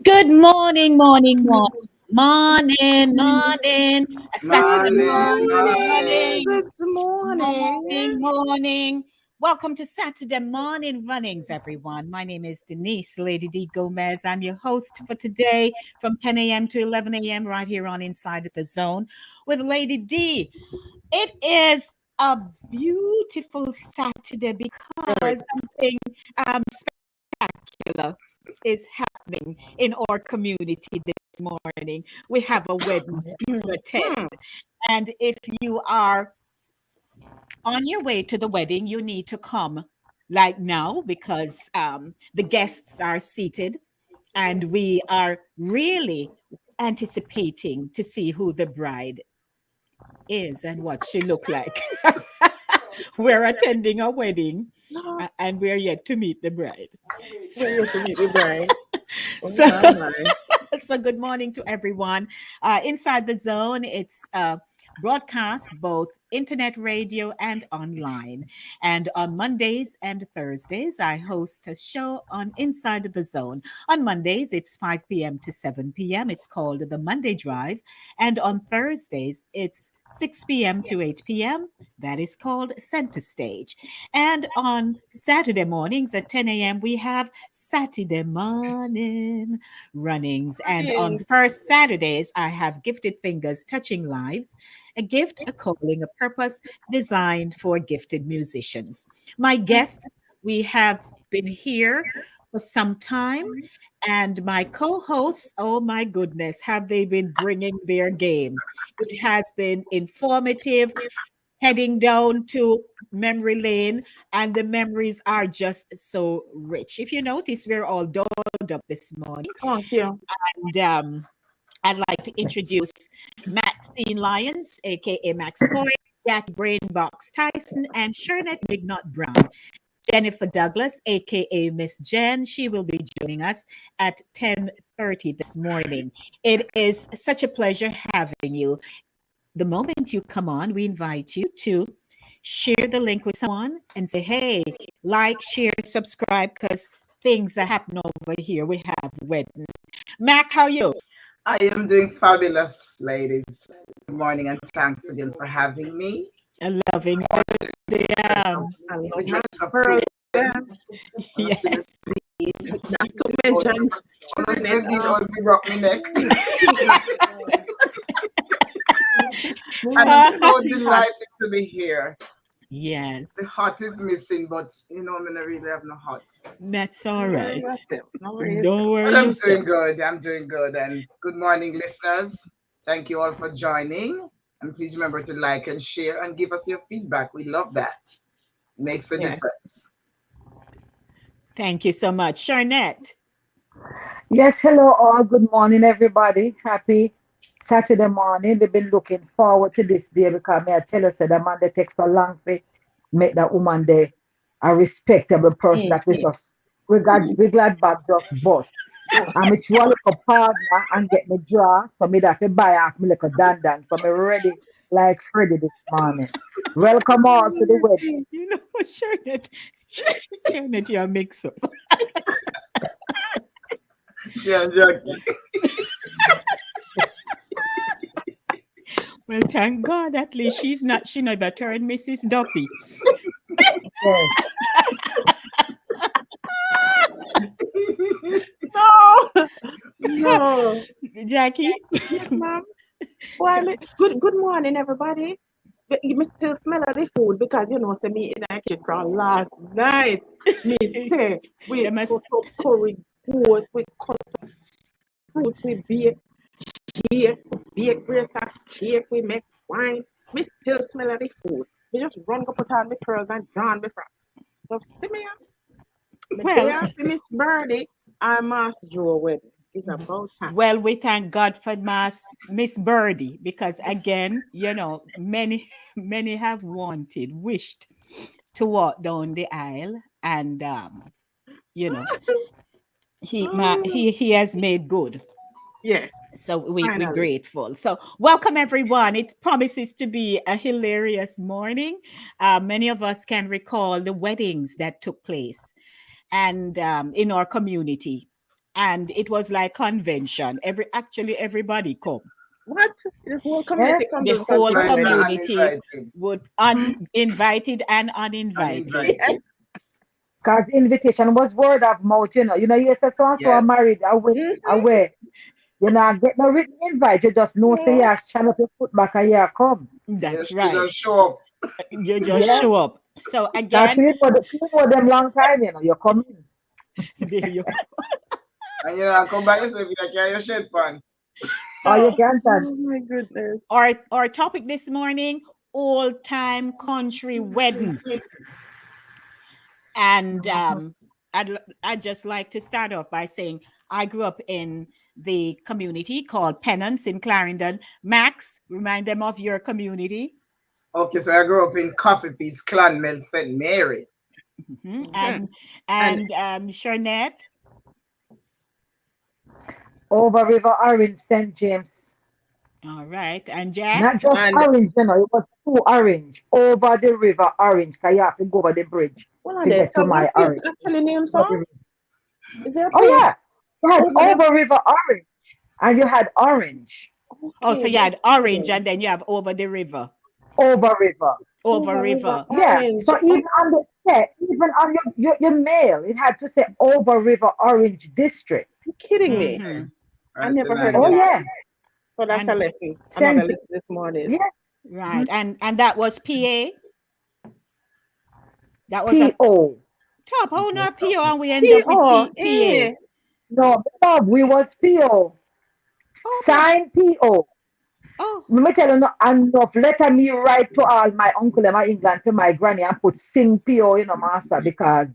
Good morning, morning, morning, morning, morning. A Saturday Morning, morning, morning. running, Good morning. morning. Welcome to Saturday morning runnings, everyone. My name is Denise, Lady D Gomez. I'm your host for today from 10 a.m. to 11 a.m. right here on Inside the Zone with Lady D. It is a beautiful Saturday because something spectacular is happening in our community this morning. We have a wedding to attend. And if you are on your way to the wedding, you need to come like now because the guests are seated and we are really anticipating to see who the bride is and what she look like. We're attending a wedding and we're yet to meet the bride. Where you to meet the bride? So, Oh my. so good morning to everyone. Inside the Zone, it's broadcast both internet radio and online. And on Mondays and Thursdays, I host a show on Inside the Zone. On Mondays, it's 5 p.m. to 7 p.m. It's called the Monday Drive. And on Thursdays, it's 6 p.m. to 8 p.m. That is called Center Stage. And on Saturday mornings at 10 a.m., we have Saturday morning runnings. And on first Saturdays, I have Gifted Fingers Touching Lives, a gift, a calling, a purpose designed for gifted musicians. My guests, we have been here for some time. And my co hosts, oh my goodness, have they been bringing their game? It has been informative, heading down to memory lane, and the memories are just so rich. If you notice, we're all dolled up this morning. Thank you. And I'd like to introduce Maxine Lyons, aka Max Poet, Jackie Brainbox Tyson, and Shernette Mignot Brown. Jennifer Douglas, aka Miss Jen, she will be joining us at 10:30 this morning. It is such a pleasure having you. The moment you come on, we invite you to share the link with someone and say, hey, like, share, subscribe, because things are happening over here. We have Wedden. Mac, how are you? I am doing fabulous, ladies. Good morning and thanks again for having me. Loving the I We love my dress up pearl. today. yes. Not to mention Honestly, need all the rock my neck. And I'm so delighted to be here. Yes, The hot is missing, but I'm not really have no hot. that's all right. No worries. Don't But worry I'm yourself. doing good. I'm doing good. And good morning, listeners. Thank you all for joining. And please remember to like and share and give us your feedback. We love that. Makes a Yes. difference. Thank you so much. Charnette. Yes, hello all. Good morning, everybody. Happy Saturday morning. We've been looking forward to this day because may I tell you, so the man that takes so long to make that woman a respectable person that we just we glad back just bust. I'm a look a partner and get me draw, so me that to buy off me like a dandan. So me ready like Freddy this morning. Welcome all to the wedding. You know what, Charnette? Charnette, you're a mix-up. She and Jackie. Well, thank God, at least she never turned Mrs. Duffy. Yes. No. No. Jackie? Yes, ma'am. Good morning, everybody. But you must still smell of the food because say me in a kitchen from last night. Me say we They must, put up curry goat, we cut fruit, we cake, bake greater cake, we make wine. Me still smell of the food. Me just run go put on my pearls and gone me from. So see me the day well, after Miss Birdie, I Master Joe wedding. It's about time. well, we thank God for Miss Birdie, because again, many, many have wished to walk down the aisle, and you know, he has made good. Yes, So we're finally. grateful. So welcome everyone. It promises to be a hilarious morning. Many of us can recall the weddings that took place and in our community. and it was like convention. Everybody come. What? The whole Yes. community come The to whole Invited and community uninvited. would Mhm. uninvited and uninvited. Uninvited. Because invitation was word of mouth, you know. You say so and so are Yes. married away, Mhm. away. You know, get no written invite. You just know say Yeah. you stand up your foot back and you come. That's Yes, you right. just show up. You just Yeah. show up. So Now again, she know them long time, you know. You come in. there you go. And you know, come back yourself, you can carry your shed pan. Or you So can stand. Oh my goodness. our topic this morning, old time country wedding. And I'd just like to start off by saying I grew up in the community called Penance in Clarendon. Max, remind them of your community. Okay, so I grew up in Coffee Peace, Clonmel, St. Mary. Mhm. Mhm. And Sharnette. Over River Orange, St. James. All right. And Jack. Not just And orange, you know, it was two orange. Over the River Orange, because you have to go over the bridge what are to they? get So to what my place orange. actually named Over so? the river. Is there a Oh place yeah. You had over the over River Orange and you had orange. Oh, so okay, you that's had orange cool. and then you have over the river. Over River. Over Over River river. Yeah. Orange. So even on the even on your mail, it had to say over River Orange District. You kidding me? Mm-hmm. I Right never in heard of Oh Andy. that. yeah. So that's a And lesson. Another St. lesson this morning. Yeah. right. And that was PA. That was a PO. top. How not Post PO and office. we end up with P-O. PA. No, Bob, we was PO. Oh, Sign PO. oh, Let me tell you, enough letter me write to all my uncle and my England to my granny and put sing PO, you know, master, because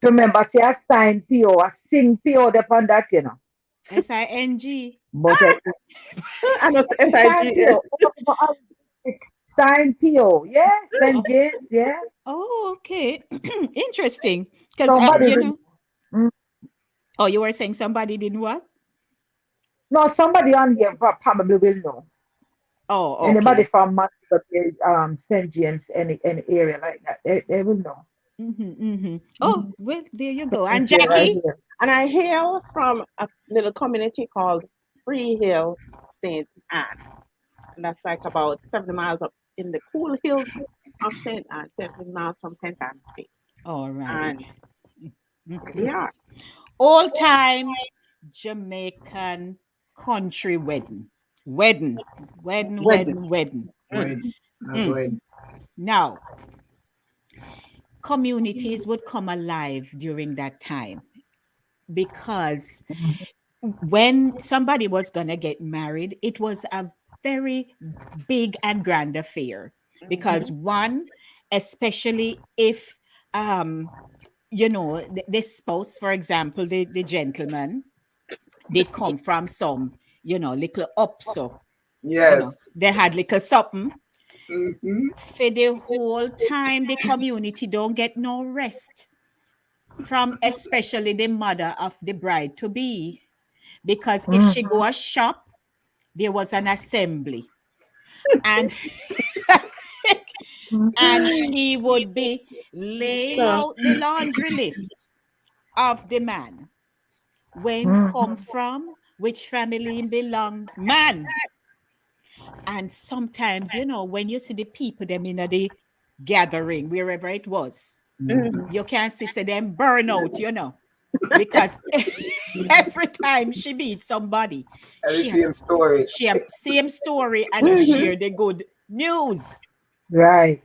remember, say I sign PO, I sing PO upon that, you know. SING. But I know sign SIG. PO, sign PO, yeah, Oh, St. James, yeah. oh, okay. Interesting. Because, Somebody you will, know, mm, oh, you were saying somebody didn't what? no, somebody on here probably will know. Oh, Anybody okay. from Manchester, St. James, any area like that, they will know. Oh, Mhm. well, there you go. And Yeah, right Jackie? here. And I hail from a little community called Free Hill, St. Anne. And that's like about 70 miles up in the cool hills of St. Anne, 7 miles from St. Anne's Bay. All righty. And here we are. Old time Jamaican country wedding. Wedding. Wedding, Wedding. wedding, wedding. Mm. Wait. No, go Mm. ahead. Now, communities would come alive during that time because Mhm. when somebody was going to get married, it was a very big and grand affair. Because Mhm. one, especially if, um, the spouse, for example, the gentleman, did come from some, little up so, Yes. they had little something. Mm-hmm. For the whole time, the community don't get no rest from especially the mother of the bride to be. Because if she Mhm. go a shop, there was an assembly. And and she would be laying So, out the laundry list of the man. When come Mhm. from, which family him belong, man. And sometimes, when you see the people them in the gathering, wherever it was, mm, you can see them burn out. Because every time she meets somebody, And the she same has story. she have same story and he mhm. share the good news Right.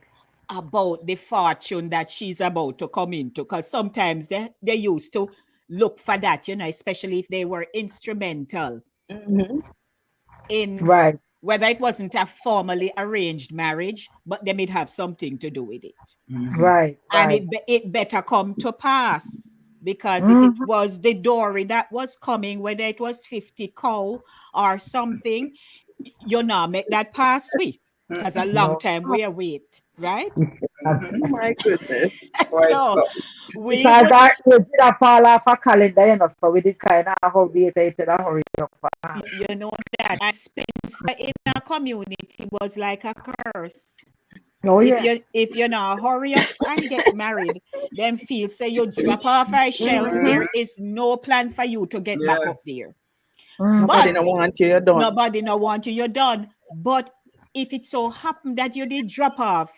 about the fortune that she's about to come into. Because sometimes they used to look for that, especially if they were instrumental Mhm. in Right. whether it wasn't a formally arranged marriage, but they may have something to do with it. Mm-hmm. Right. And Right. it better come to pass. Because if it Mhm. was the dory that was coming, whether it was 50 cow or something, you know, make that pass we. Because a long No. time we wait, right? Mm-hmm. Oh my goodness. Quite So so. we Because would, our age did a fall off a calendar, you know, so we did kind of hurry it and hurry it up. you know that Spencer in our community was like a curse. Oh If yeah. you're not hurry up and get married, them feel say you drop off a shelf, Mm-hmm. there is no plan for you to get back up Yes. there. Nobody no But want you, you're done. nobody no want you, you're done. But if it so happen that you did drop off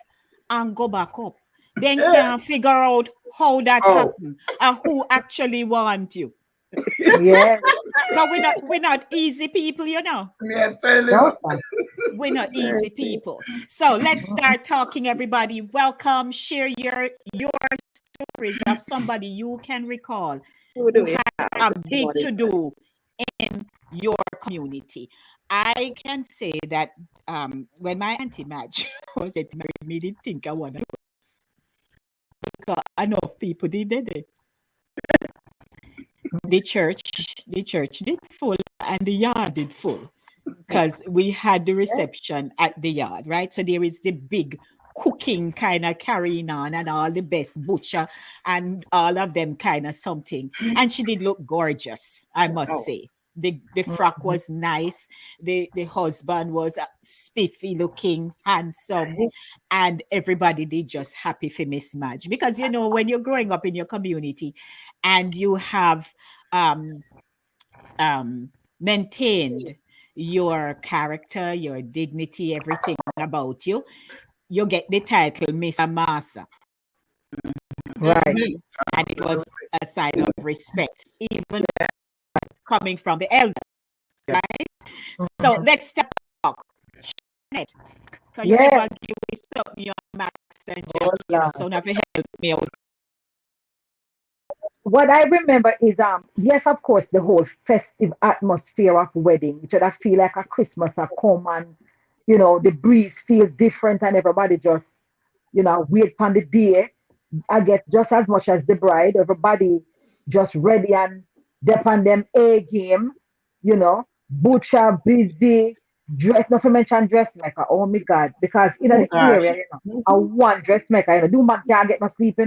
and go back up, then Eh, can't figure out how that oh, happened and who actually want you. Yes. Because we're not easy people, you know. me I tell No, you. sir. We're not easy Mercy. people. So let's Mhm. start talking, everybody. Welcome. Share your stories of somebody you can recall Who do who we had have a this big morning? to do in your community. I can say that when my auntie Madge was getting married, me didn't think I wanted to, because enough people did it. The church did full and the yard did full, because we had the Yeah. reception at the yard, right? So there is the big cooking kind of carrying on, and all the best butcher and all of them kind of something. And she did look gorgeous, I must Oh, say. The frock Mhm. was nice. The husband was spiffy looking, handsome, and everybody did just happy for Miss Madge, because when you're growing up in your community and you have um maintained your character, your dignity, everything about you, you get the title Mr. Massa. Right. mm-hmm. And it was Absolutely. a sign of respect, even coming from the elders, right? So Mhm. let's talk. Janet, can you Yes. ever give me something on Max and Oh just, Lord. so now to help me out? What I remember is yes, of course, the whole festive atmosphere of wedding. It should have feel like a Christmas a come, and the breeze feels different and everybody just wait on the day. I guess just as much as the bride, everybody just ready and dep on them A game, butcher, busy, dress, not to mention dressmaker. Oh my God. Because in Oh the gosh. area, I Mm-hmm. one dressmaker, do man can't get no sleep.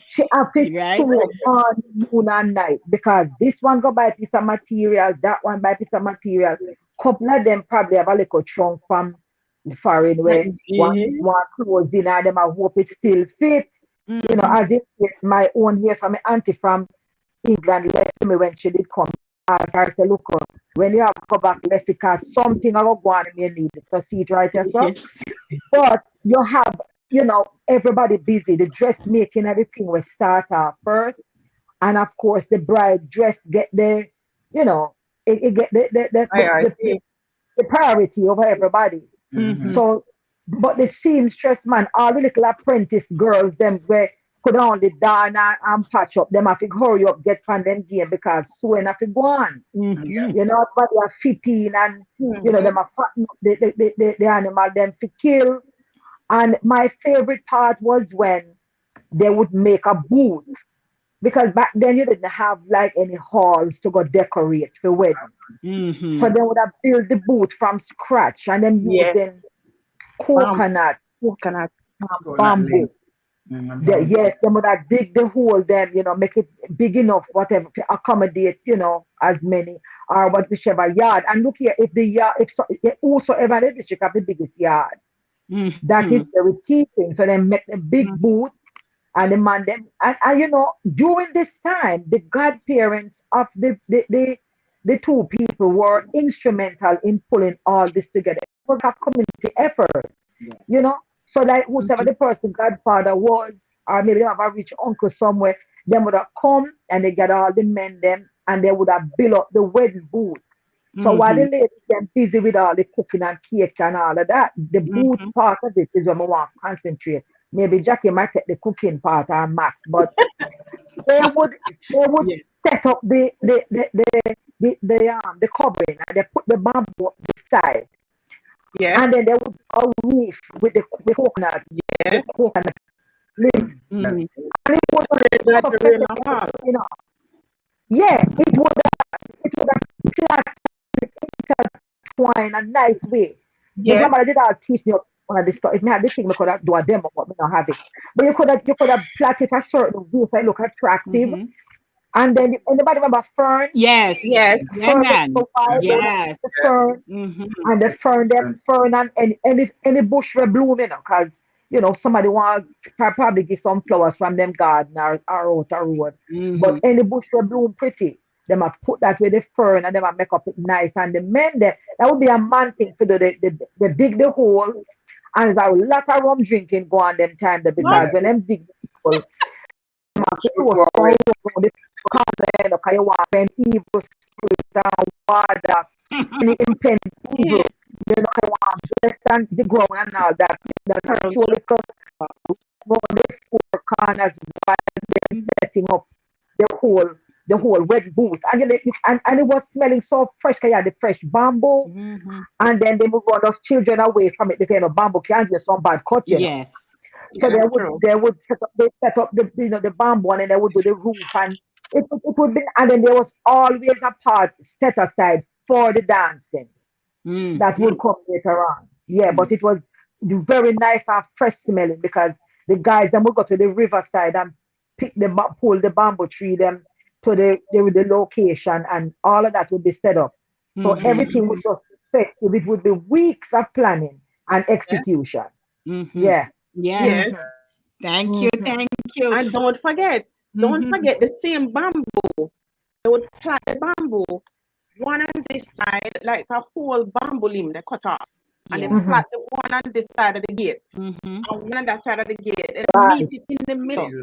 She have to Right? sew morning, noon, and night because this one go buy piece of material, that one buy piece of material. Couple of them probably have a little trunk from the foreign where Mm-hmm. one clothes in and them I hope it still fit. Mm-hmm. As if it's my own here from my auntie from England left me when she did come. Ask her, say, look, when you have to go back left because something I go on you need to see it right yourself. But you have, everybody busy. The dressmaking, everything will start off first. And of course, the bride dress get you know, it get Priority. the priority over everybody. Mm-hmm. Mhm. So, but the seamstress man, all the little apprentice girls, them where could only darn and patch up, them have to hurry up, get from them game because soon have to go on. Mm-hmm. Yes. Everybody are fitting and, Mm-hmm. them are fatten up the animal, them to kill. And my favorite part was when they would make a booth because back then you didn't have like any halls to go decorate for wedding. So Mm-hmm. they would have built the booth from scratch and then Yes. using Bam. coconut Coconut. and Go not link. bamboo. Yes, they would have dig the hole, then make it big enough, whatever, to accommodate, as many or whichever yard. And look here, if the yard, if whosoever in the district have the biggest yard, that is Mm-hmm. very key thing. So they make a big booth and the man them and during this time the godparents of the two people were instrumental in pulling all this together. It was a community effort, you Yes. know. So like whoever the person godfather was, or maybe they have a rich uncle somewhere, they would have come and they get all the men them and they would have built up the wedding booth. So while the Mm-hmm. ladies them busy with all the cooking and cake and all of that, the booth Mm-hmm. part of it is when we want to concentrate. Maybe Jackie might take the cooking part or Max, but they would Yes. set up the covering and they put the bamboo up the side and Yes. then they would a roof with coconut, the Yes. coconut leaf. Mm-hmm. Yes. And it was That's so the real festive, hall. Yeah, it would have intertwined a nice way. The Yes. grandmother did all teach me one of the stuff. If me had the thing, me could have do a demo, but me not have it. But you could have plait it a certain way so it look attractive. Mm-hmm. And then anybody remember Fern? Yes. Yes. Yeah, Fern was man. provided Yes. the Yes. Fern Mm-hmm. and the Fern, them Fern and any bush were blooming, because somebody want probably give some flowers from them garden or out a road. Mm-hmm. But any bush were bloom pretty. Them a put that with the fern and them a make up it nice. And the men there, that would be a man thing to do. They dig the hole, and there's a lot of rum drinking go on them time there, because Yes. when them dig the hole, them have to Shoot throw war some with. around the corner, because you want when evil spirit and water, any impending evil, you want bless and the ground and all that. That Girls, actually come around the four corners while they're setting up the whole wet booth. And it was smelling so fresh, because you had the fresh bamboo, Mm-hmm. and then they move on those children away from it. The kind of bamboo can't get some bad cut. Yes. So that's true. they would set up the bamboo, and then they would do the roof, and it would be, and then there was always a part set aside for the dancing Mm. that would come later on. Yeah, but it was very nice and fresh smelling, because the guys then would go to the riverside and pull the bamboo tree them to the location, and all of that would be set up. So Mm-hmm. everything would just be festive. It would be weeks of planning and execution. Mm-hmm. Yeah. Yes. Yes. Hmm. Thank you. Hmm. Thank you. And don't forget Mm-hmm. the same bamboo. They would plant the bamboo, one on this side, like a whole bamboo limb they cut off. And they Yes. Hmm. plant the one on this side of the gate. Mm-hmm. And one on that side of the gate. And Right. meet it in the middle. Middle.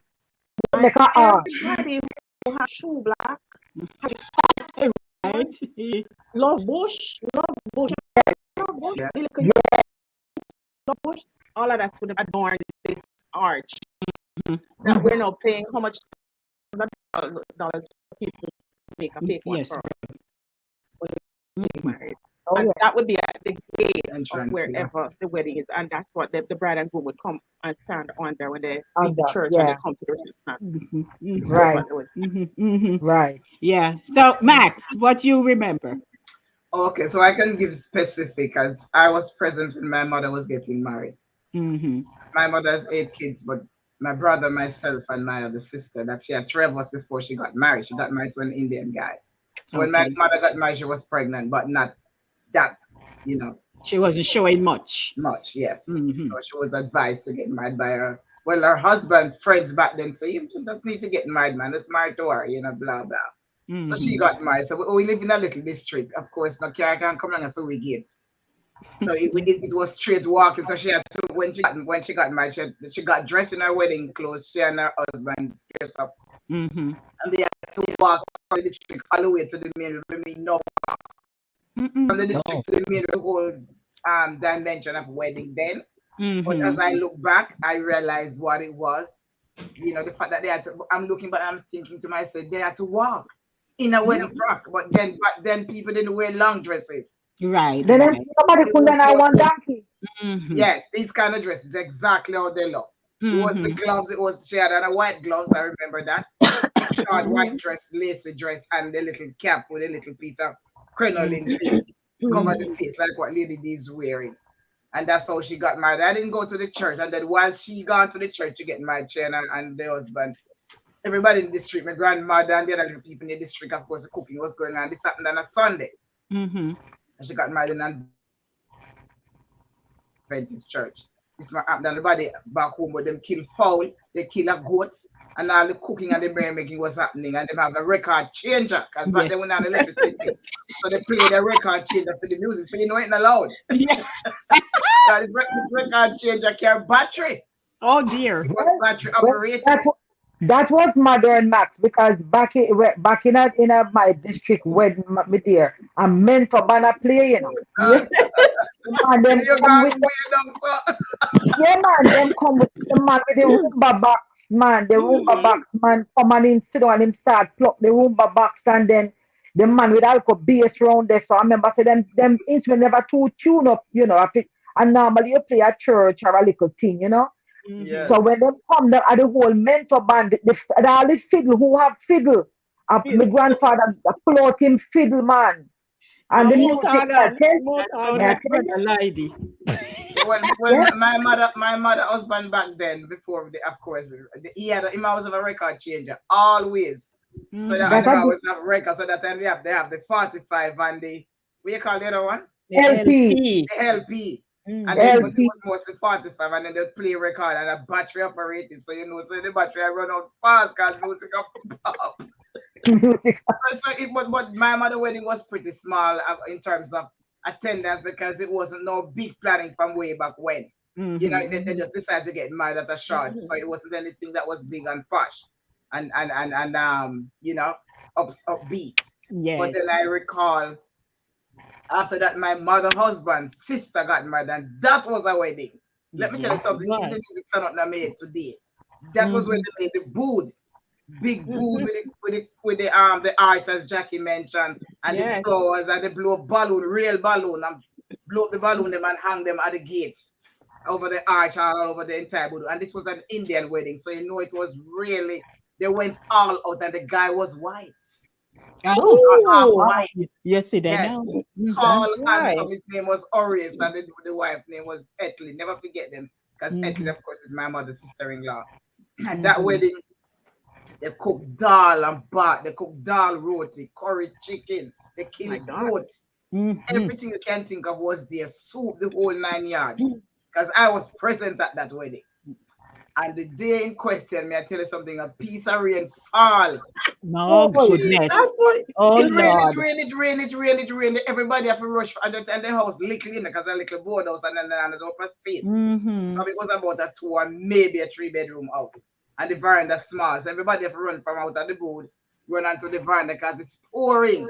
And Like a arch. everybody who has shoe black, Right. love bush, love bush, love bush, Yeah. the little love bush, all of that would adorn this arch that we're now paying how much dollars for people to make a fake one Yes. for when they get Mhm. married. Oh And yeah. that would be at the gate of Entrance, yeah. wherever the wedding is. And that's what the bride and groom would come and stand on there when they leave the Under. church and they Yeah. come to the reception. Mhm. Mhm. That's Right. what it was. Mhm. Mhm. Right. Yeah. So, Max, what you remember? Okay, so I can give specific, as I was present when my mother was getting married. Mm-hmm. My mother has 8 kids, but my brother, myself, and my other sister, that she had 3 of us before she got married. She got married to an Indian guy. So when my Okay. mother got married, she was pregnant, but not that, you know, She wasn't showing much. much. Yes. Mm-hmm. So she was advised to get married by her. Well, her husband, friends back then say, you just need to get married, man. Let's marry to her, blah, blah. So she Mm-hmm. got married. So we live in a little district. Of course, no car can come along if we get. So it was straight walking. So she had to when she got married, she got dressed in her wedding clothes. She and her husband dressed up, Mm-hmm. and they had to walk from the district all the way to the main. I mean, no, from the Mm-mm. district to the main, the whole dimension of wedding. Then, but Mm-hmm. as I look back, I realized what it was. The fact that they had to. I'm looking, but I'm thinking to myself, they had to walk in a wedding frock. But then people didn't wear long dresses. Right. Then Right. somebody It could was learn I just one donkey. Mm-hmm. yes, these kind of dresses, exactly how they look. It was the Mm-hmm. gloves. It was she had on a white gloves. I remember that short white dress, lacy dress, and the little cap with a little piece of crinoline thing cover the face, like what Lady D is wearing. And that's how she got married. I didn't go to the church, and then while she gone to the church to get married, she and the husband, everybody in the district, my grandmother and the other little people in the district, of course, the cooking was going on. This happened on a Sunday, Mm-hmm. and she got married in an Adventist church. This man happened, and everybody back home, but them kill fowl, they kill a goat, and all the cooking and the merry making was happening, and them have a record changer, because back Yes. then we had electricity. So they play the record changer for the music, so you know it ain't allowed. Yeah. So this record changer carry battery. Oh dear. It was battery Well, operated. that was modern Max, because back in my district when me there, a mentor banner play. Yeah. And So them you come got with way down, so yeah man, them come with the man with the Roomba box, man. The Roomba box man come and him sit down and him start pluck the Roomba box, and then the man with alcohol bass round there. So I remember say them instruments never too tune up, and normally you play at church or a little thing. Mm-hmm. yes. So when them come down at the whole mentor band, all the fiddle who have fiddle. My grandfather float him fiddle man. And the More music, I organ, tell more Oh, me, I organ. that tell you, brother lady. Well, yeah, my mother husband back then, before of course, he was a record changer always. So that Mhm. and That them a always have records. So that time they have the 45 and the what you call the other one? The LP, LP. The LP. And then but Mhm. it LP. was mostly 45 and then they play record and a battery operated. So so the battery run out fast because music up pop. Music. But my mother wedding was pretty small in terms of attendance because it wasn't no big planning from way back when. They Mhm. just decided to get married at a short, so it wasn't anything that was big and posh, and upbeat. But then Yes. I recall after that, my mother husband's sister got married, and that was a wedding. Let me tell you Yes, something. Even God. the music not made today. That was when Mhm. they made the boot big booth with the arch as Jackie mentioned, and the Yes. flowers and they blow balloon, real balloon, and blow up the balloon them and hang them at the gate over the arch all over the entire booth. And this was an Indian wedding, so it was really they went all out, and the guy was white, Oh, half Oh, wow. white. You see there Yes, now. tall, Mhm. that's right. handsome. His name was Orius, and the wife name was Etley. Never forget them, because Etley, Mhm. of course, is my mother's sister-in-law. And that Mhm. wedding, they cook dal and bat. They cook dal roti, curry chicken. They My kill God. goat. Mhm. Everything you can think of was there. Soup, the whole 9 yards. Because I was present at that wedding. And the day in question, may I tell you something? A piece of rain fall. No Oh, That's goodness. what. Oh It rained, it Lord. rained, it rained, it rained, it rained. Everybody have to rush and the house little in because a little board house and then there's open space. Mhm. It was about a 2 or maybe a 3 bedroom house. And the veranda small. So everybody have to run from out of the board, run onto the veranda because it's pouring.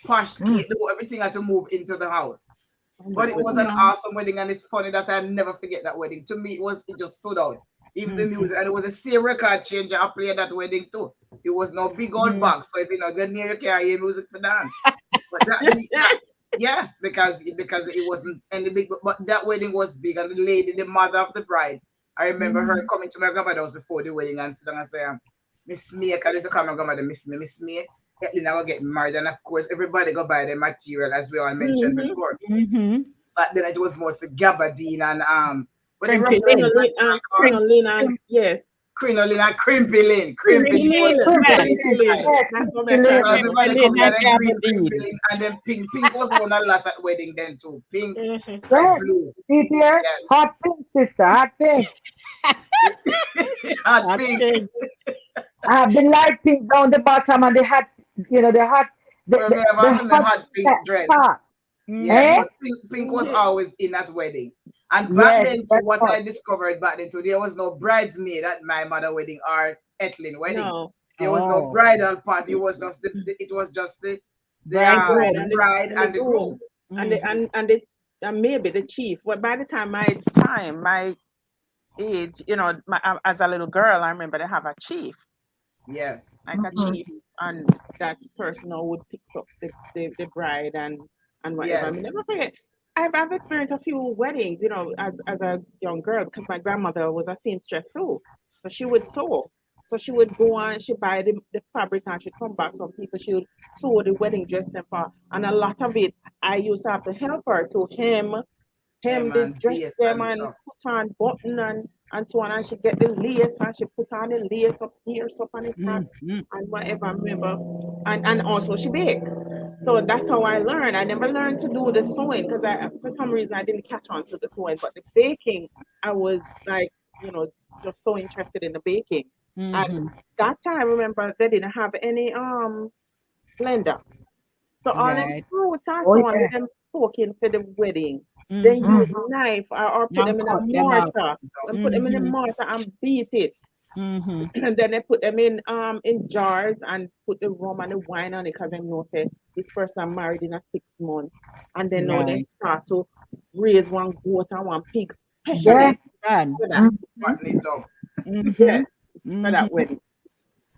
Posh mm, cake, everything had to move into the house. Oh my But it was goodness. an No. awesome wedding, and it's funny that I never forget that wedding. To me, it just stood out. Even the Mhm. music, and it was a same record changer I played that wedding too. It was no big old Mhm. box, so if you know get near you can't hear music for dance. But that yes, because it wasn't any big, but that wedding was big, and the lady, the mother of the bride, I remember her Mhm. coming to my grandmother's house before the wedding and sit down and say, Miss May, because I used to call my grandmother Miss May. Now we're getting married, and of course everybody go buy the material as we all mentioned Mm-hmm. before. Mhm. But then it was mostly gabardine and what the rough Crimpy wedding lane. dress I call Crimp, Crinoline and crimp, yes. crinoline and crimpy crimpy lane was Crimpy the lane. lane, man. wedding Crimpy, Crimpy lane. style. yeah, That's what I crimpy try So to lane. Crimpy everybody remember. lane come here and and green crimpy gabardine. lane and then pink. Pink was on a lot at wedding then too. Pink Mhm. and Yes. blue. See there? Yes. Hot pink, sister. Hot pink. Hot Hot pink. pink. I have the light pink down the bottom and the hot, the hot, the, Well, the, me have the a hot hot pink dress. top. Yes, Mhm. Eh? but pink was Mm-hmm. always in at wedding. And back Yes, then too, that's what hot. I discovered back then too, there was no bridesmaid at my mother wedding or Etlin wedding. No. There was no Oh, bridal party. It was just it was just The bridegroom. bride the and bride the and the groom groom. and the Mhm. and maybe the chief. Well, by the time my age, as a little girl, I remember they have a chief, Yes. like a Mhm. chief, and that person now would fix up the bride and whatever. I mean, Yes. never forget. I've experienced a few weddings, as a young girl because my grandmother was a seamstress too, so she would sew. So she would go on, she buy the fabric and she come back. Some people she would sew the wedding dress and for, and a lot of it I used to have to help her to hem Them the and dress base them and and stuff. put on button and so on, and she get the lace and she put on the lace up here, up on the top Mhm. and whatever. I remember, and also she bake. So that's how I learned. I never learned to do the sewing because I for some reason I didn't catch on to the sewing, but the baking I was like, you know, just so interested in the baking. And Mhm. that time, remember, they didn't have any blender. So all them Right. fruits and Oh, so on, yeah. with them poking for the wedding. Then Mhm. use Mhm. knife or put And them in a cut them out. mortar. Cut it out. And put them in a Mhm. mortar and beat it. Mhm. And then they put them in jars and put the rum and the wine on it because they know say this person married in a 6 months. And then now they Right. start to raise one goat and one pig Yeah. specially Done. for that. Mhm. Mhm. Button it up. Mhm. Yes, for that Mhm. wedding.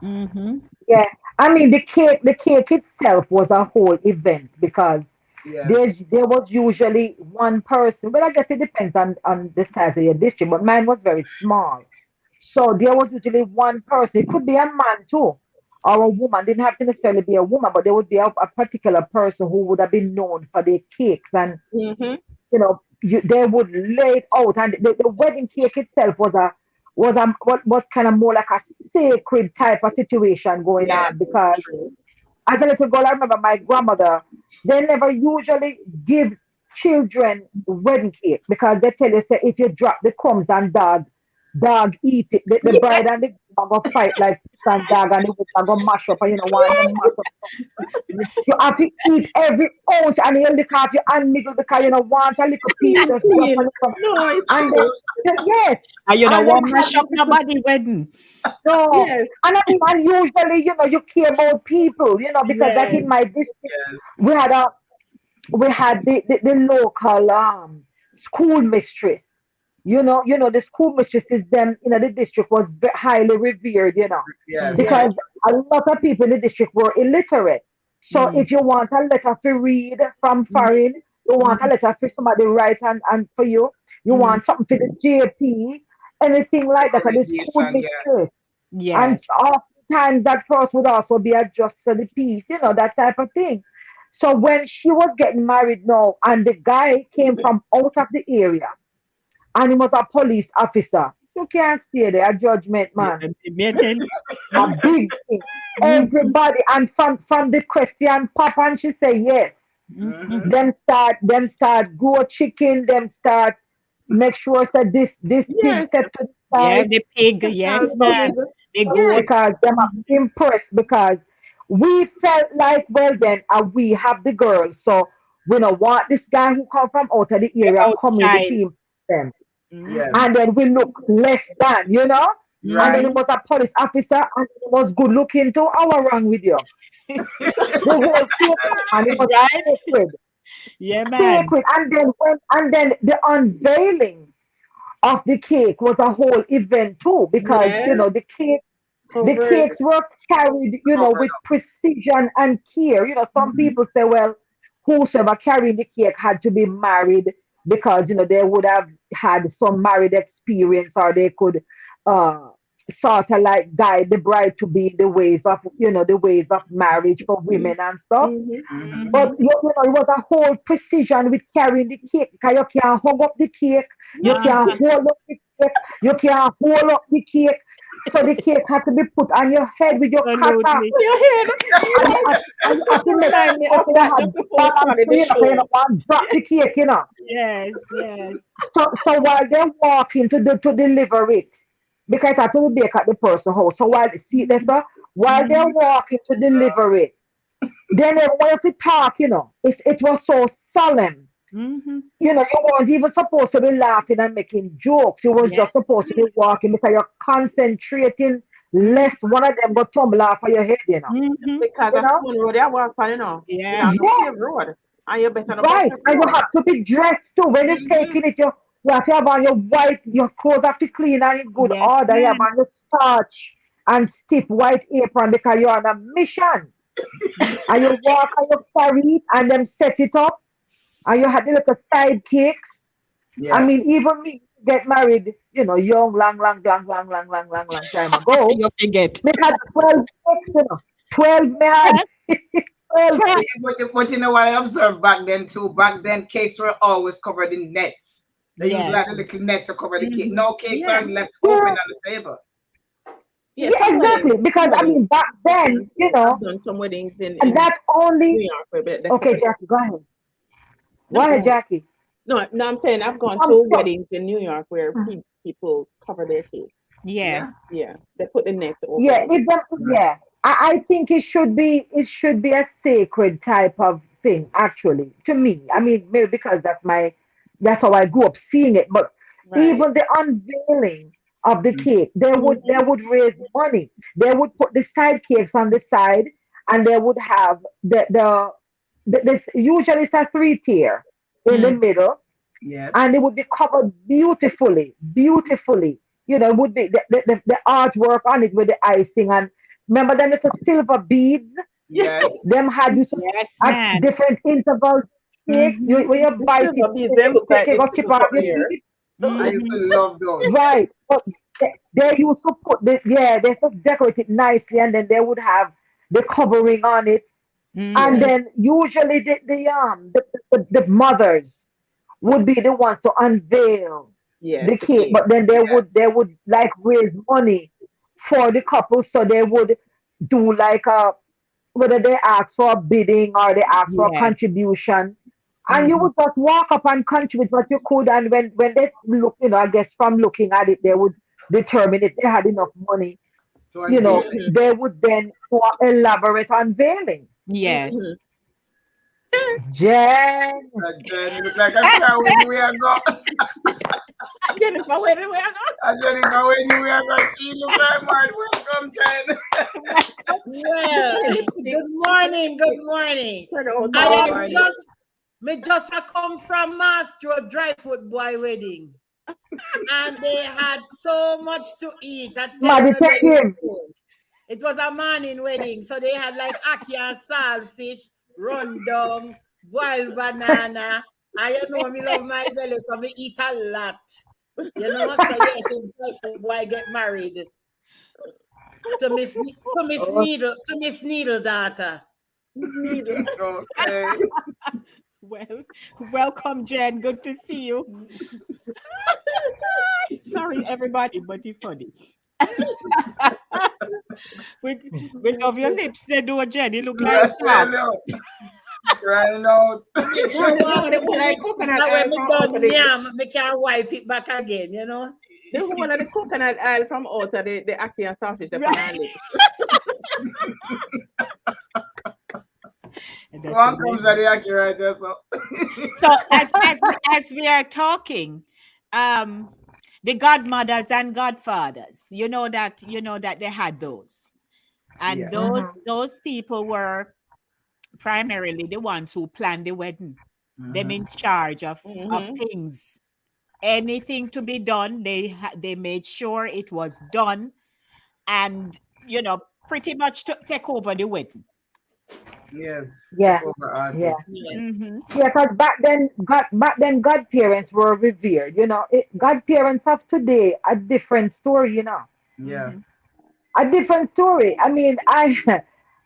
Mhm. Yeah. I mean, the cake itself was a whole event because Yes. there was usually one person. Well, I guess it depends on the size of your district, but mine was very small. So there was usually one person. It could be a man too, or a woman. Didn't have to necessarily be a woman, but there would be a particular person who would have been known for their cakes, and Mm-hmm. they would lay it out. And the wedding cake itself was was what kind of more like a sacred type of situation going Yeah, on because true. as a little girl, I remember my grandmother, they never usually give children wedding cake because they tell you say if you drop the crumbs and dog eat it. The Yeah. bride and the groom are gonna fight like and dog and the woman are gonna mash up and you know one them mash up. You have to eat every ounce and you look at your hand niggle because you know want a little piece Queen, just drop queen. on the No, it's and true. yes. And you know And then what have mash this up your little body wedding. no. Yes, And I mean, and usually, you care about people, because like Yes. in my district, Yes. we had a we had the local school mistress. The school mistresses them the district was highly revered, Yes. yes. because a lot of people in the district were illiterate. So Mm, if you want a letter to read from mm, foreign, you want a mm, letter for somebody write and for you, you mm. want something for the JP, anything like that, and the school Congregation, yeah. mistress. And Yes. oftentimes that cross would also be adjusted to the piece, that type of thing. So when she was getting married now, and the guy came from out of the area, and he was a police officer, you can't stay there, a judgment Yeah, man, me tell you. a Mm, big thing. mm, Everybody, and from the question pop, and she say yes. mm, mm. Mm-hmm. Them start grow chicken, them start make sure that this pig Yes, step to the Yeah, side the pig. special Yes, pig. man. The Yes, goat. because them are Mhm. impressed because we felt like well then we have the girls so we don't want this guy who come from out of the We area coming outshine. between them Mhm. and Yes. then we look less than and then Right. he Mhm. was a police officer and he was good looking too. How wrong with you? The whole thing and it was Right? sacred, Yeah, man. sacred and then the unveiling of the cake was a whole event too because yes. the cake. The Covered. cakes were carried, Covered with up. precision and care. Some Mhm. people say, well, whosoever carried the cake had to be married because, they would have had some married experience or they could uh, sort of like guide the bride to be in the ways of marriage for women and stuff. Mm-hmm. Mm-hmm. But, Mhm. it was a whole precision with carrying the cake because you can't hug up the cake, you can't Uh-huh. hold up the cake, you can't hold up the cake. So the cake had to be put on your head with your cutter. Absolutely. Your head. And you Yes. have, and My you have sister to make remind me sure of that you that have just before we balance, started the so you don't show. want to drop the cake. Yes, yes. So while they're walking to deliver it, because I had to bake at the person's house. So see this, Mhm. while they're Mhm. walking to deliver it, then they wanted to talk. It was so solemn. Mhm. You weren't even supposed to be laughing and making jokes. You was Yes, just supposed to be yes. walking because you're concentrating Mhm. lest one of them go tumble off of your head. Mhm. Because You a know? stone road I walk on. It's Yeah. not a Yes, paved road. And you better not bump right. your And you toe. have to be dressed too. When you're Mm-hmm. taking it, you have to have on your white, your clothes have to clean and in good Yes, order. You have man. on your starch and stiff white apron because you're on a mission. And you walk and you carry it and then set it up. And you had the little sidekicks. I mean, Yes. even me get married, young, long, long, long, long, long, long, long, long time ago. You forget. Me had 12 cakes. 12 me had. Chat, 12 chat. But you know what I observed back then too? Back then, cakes were always covered in nets. They use Yes. like a little net to cover the cake. Mhm. No cakes Yeah. are left open Yeah, on the table. Yeah, yeah, some exactly. weddings. Because Some I weddings mean, back I've then, done too. I've done some weddings and in that only. New York where they Okay, cover the Jackie, go ahead. Go no, go ahead, ahead. Jackie. No, no, I'm saying I've gone Um, to so, weddings in New York where people cover their cake. Yeah. Yes. Yeah. They put the net over yeah, it. Right. yeah. I think it should be a sacred type of thing, actually, to me. I mean, maybe because that's how I grew up seeing it. But Right. even the unveiling of the Mm-hmm. cake, they would Mm-hmm. they would raise money. They would put the side cakes on the side, and they would have usually it's a three tier in the Mm. middle, and it Yes. would be covered beautifully, beautifully. It would be the artwork on it with the icing and remember them little silver beads. Yes. Them had you Yes, at man. different intervals. Cake, Mhm. when you The bite it, silver beads, they look take like it, the go tip chip of off something your here. teeth. I used Mhm. to love those. Right, but they used to put they just decorate it nicely, and then they would have the covering on it, and Yes. Mhm. then usually the mothers would be the ones to unveil Yes, the the cake, cake. but then Yes. they would like raise money for the couple, so they would do like a whether they ask for a bidding or they ask for a Yes. contribution. And you Mhm. would just walk up and contribute what you could. And when they look, I guess from looking at it, they would determine if they had enough money, To unveil it. Mm-hmm. they would then do a elaborate unveiling. Mm-hmm. Yes. Jen, That Jenny look like a car when you wear go. Jennifer, where do we go? And Jennifer when you wear go, she look like mad. Welcome, Jen. Well, good morning, good morning. Turn out I all am right. just a come from Mastro Dry Foot Boy wedding. And they had so much to eat. I tell you, Maddie, my take belly was him. full. It was a morning wedding, so they had like ackee and saltfish, rundown, boiled banana. And you know, me love my belly, so me eat a lot. You know, so yes, a dry foot boy get married Oh, to Miss Needle daughter. Miss Needle. Okay. Well, welcome, Jen. Good to see you. Sorry, everybody, but you're funny. with of your lips, they do, Jen. You look like I that. tell you. Crying out. Make No, sure the water one that the put like lips, coconut that way oil me from out of done the yam, me can wipe it back again, you know. whole of the coconut oil from out of the ackee and starfish that on our Right. lips. And that's the One comes best. at the ackee right there, so. So as we are talking, um, the godmothers and godfathers, you know that they had those, and Yeah. those people were primarily the ones who planned the wedding. Them in charge of Mm-hmm. things. Anything to be done, they made sure it was done, and pretty much to take over the wedding. Yes. Take yeah, over yeah. artists. Yes. Mm-hmm. Yeah, because back then, godparents were revered. Godparents of today a different story. Mm-hmm. Yes. A different story. I mean, I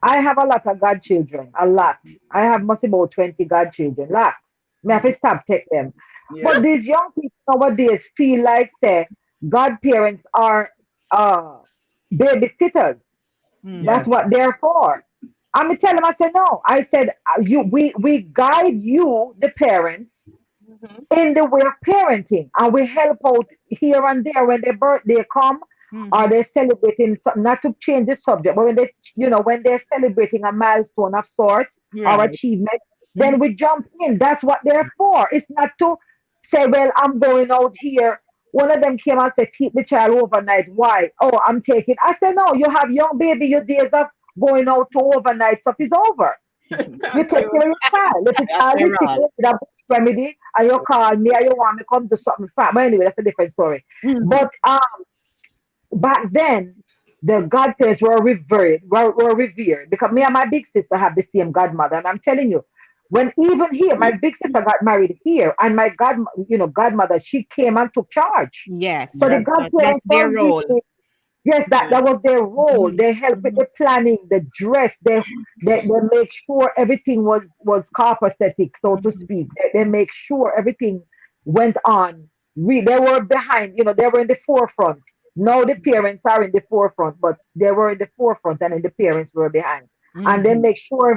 have a lot of godchildren, a lot. I have must about 20 godchildren, lot. Me have to stop take them. But Yes. these young people nowadays feel like say godparents are uh babysitters. Mm-hmm. That's Yes. what they're for. I'm tell them, I said no. I said we guide you, the parents, Mm-hmm. in the way of parenting, and we help out here and there when their birthday come or Mm-hmm. they're celebrating something. Not to change the subject, but when they're celebrating a milestone of sorts or Right. achievement, Mm-hmm. then we jump in. That's what they're for. It's not to say, well, I'm going out here. One of them came and said, keep the child overnight. Why? Oh, I'm taking. I said, no, you have young baby. Your days of going out to overnight stuff is over. You Thank take you. care of your child. If the child is After sick all. with a remedy and you call me and you want me to come to something fat. But anyway, that's a different story. Mm-hmm. But back then, the godparents were revered because me and my big sister have the same godmother. And I'm telling you, when even here, my big sister got married here, and my godmother, she came and took charge. Yes, So the Yes. godparents that's their don't give role. me. Yes, that Yes. was their role. Mm-hmm. They helped with Mm-hmm. the planning, the dress. They make sure everything was copacetic, so to Mm-hmm. speak. They make sure everything went on. They were behind. They were in the forefront. Now the parents are in the forefront, but they were in the forefront, and then the parents were behind. And they Mm-hmm. make sure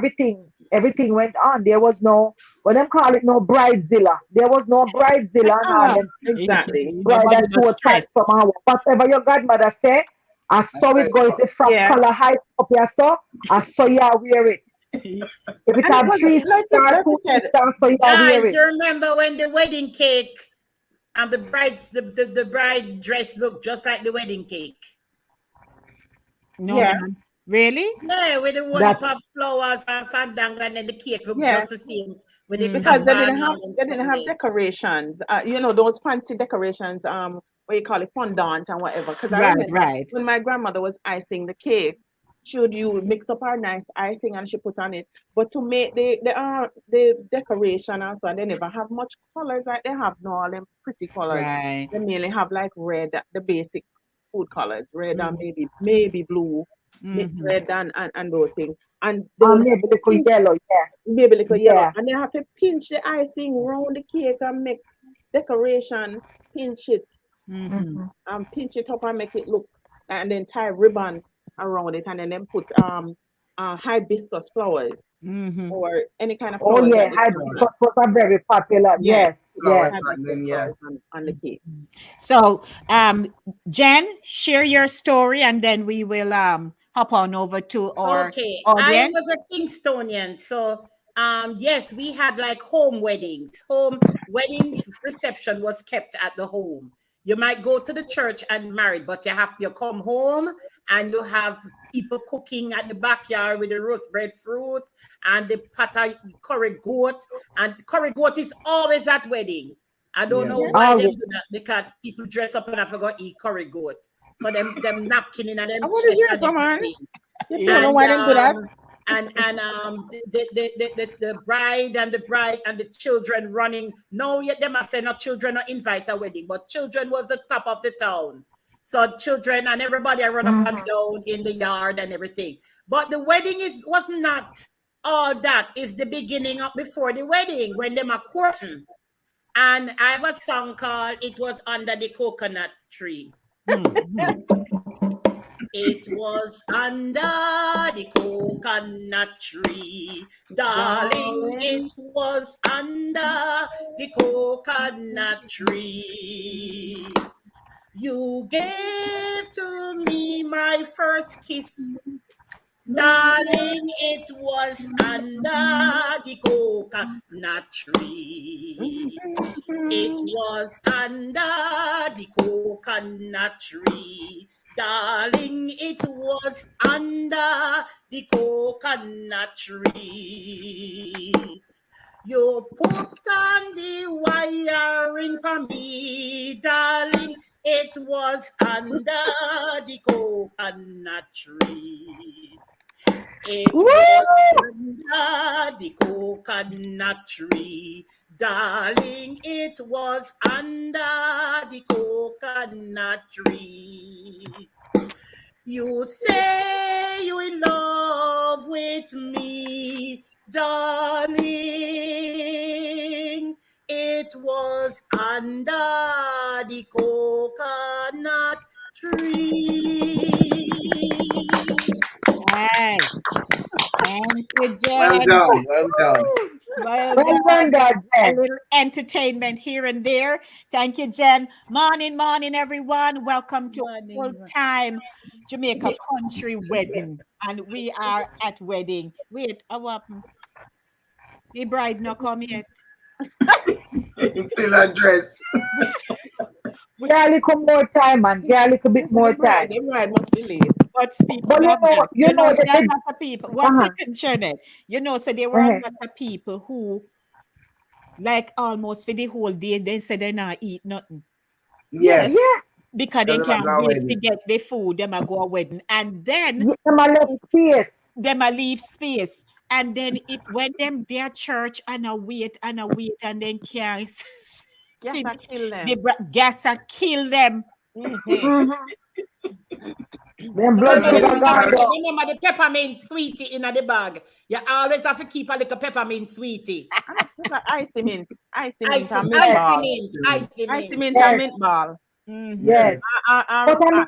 everything went on. There was no, what them call it, no bridezilla. There was no bridezilla and all Ah, them exactly. bride Nobody that was so tight stressed. somehow. Whatever your godmother say, I I saw saw it it. go. If the frock Yeah. color high up here, so I saw you wear it. If it And it have was 3 star, like you 2 said, star, so you wear Guys, it. you remember when the wedding cake and the bride dress looked just like the wedding cake? No, yeah, man. Really? Yeah, with the whole That heap of flowers and fandangle, and then the cake looked yeah. just the same with the Mm-hmm. Because tapa and all them they stuff didn't have there. decorations. Those fancy decorations. What you call it, fondant and whatever. Because I Right, remember right. when my grandmother was icing the cake, she would you mix up her nice icing and she put on it. But to make the decoration and so on, they never have much colors like they have now. All them pretty colors. Right. They mainly have like red, the basic food colors, red and Mm-hmm. maybe blue, Mm-hmm. red and those things. And they would have maybe to little pinch yellow, maybe little yellow, yeah, and they have to pinch the icing round the cake and make decoration. pinch it, Mm-hmm. pinch it up and make it look, and then tie ribbon around it, and then put hibiscus flowers Mm-hmm. or any kind of Oh flowers yeah, that the church hibiscus has. was a very popular. Yes, Yes, put yes. Flowers back hibiscus then, flowers yes. on the cake. So, Jen, share your story, and then we will hop on over to our Okay, I audience. was a Kingstonian, so yes, we had like home weddings. Home weddings reception was kept at the home. You might go to the church and marry, but you come home and you have people cooking at the backyard with the roast bread fruit and the pata curry goat. And curry goat is always at wedding. I don't Yes. know Yes. why Oh them yeah. do that, because people dress up and I forgot eat curry goat. So them napkin in them And what is chest yours, and man? everything. You don't know And why them do that? the bride and the children running. No, yet them I say not children not invite a wedding, but children was the top of the town. So children and everybody run up and down in the yard and everything. But the wedding was not all that. Is the beginning of before the wedding when them are courting. And I have a song called "It Was Under the Coconut Tree." Mhm. It was under the coconut tree, darling. Darling. It was under the coconut tree. You gave to me my first kiss, darling. It was under the coconut tree. It was under the coconut tree. Darling, it was under the coconut tree. You put on the wiring for me, darling. It was under the coconut tree. It Woo! was under the coconut tree, darling. It was under the coconut tree. You say you in love with me, darling. It was under the coconut tree. Hey, thank you, Well Jen. done, well done. Well Well done. done, that A Jen. little entertainment here and there. Thank you, Jen. Morning, morning, everyone. Welcome to Morning. full-time Jamaica Country Wedding. And we are at wedding. Wait, the bride not come yet. Still a dress. Get a little more time, man. Get a little bit more time. The bride must be late. But speaking But of that, you know there are a that. lot of people. One Uh-huh. second, Shernette. So there were a Uh-huh. lot of people who, like almost for the whole day, they said they not eat nothing. Yes. Yeah. Because they Because I'm can't going wait to wedding. get the food, them a go a wedding. And then Yeah, them a left space. them a leave space. And then if when them their church and a wait and then can't Yes, sit, I kill the them. gas a kill them. Mm-hmm. Them So blood Remember sugar the gone down. remember the peppermint sweetie in the bag. You always have to keep a little peppermint sweetie. Icy mint. Icy mint Icy, and mint Yes, icy ball. mint, icy Icy mint. mint and yes, mint ball. Mhm. yes. Yes. But I mean,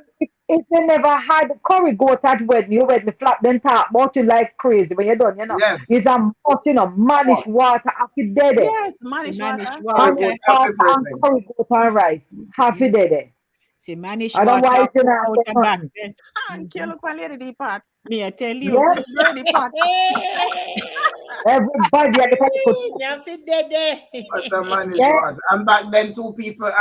if you never had curry goat at wedding, you wedding flap then talk about you like crazy when you're done, Yes. It's a must, manish Course. water after dead. Yes, The manish manish water. Curry Manish water. goat water happy and present. curry goat and rice. Half a Mhm. dead. See, manish Otherwise, water you cook not out say the back nothing. then. And kill up a lady the pot. Me, I tell you. Yes, Ready pot. everybody at the time could. Never did What's a it. managed Yes, was. And back then two people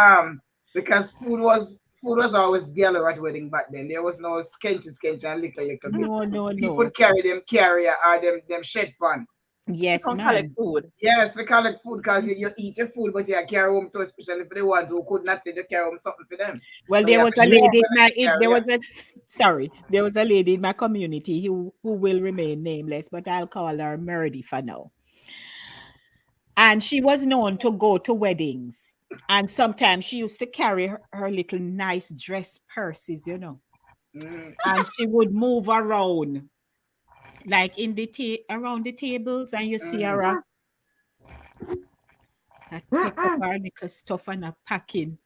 because food was always galore at wedding back then. There was no sketchy and little bit. No, no, People no. carry them carrier or them shed pan. You Yes, can collect man. food. Yes, we call it food because you eat your food, but you carry home to, especially for the ones who could not take, you carry home something for them. Well, So you there have was to a share yes. lady in my the there carrier. was a there was a lady in my community who will remain nameless, but I'll call her Meredith for now. And she was known to go to weddings. And sometimes she used to carry her little nice dress purses. Mm, And she would move around, like in the around the tables, and you see her take up Mm-mm. her little stuff and a packing.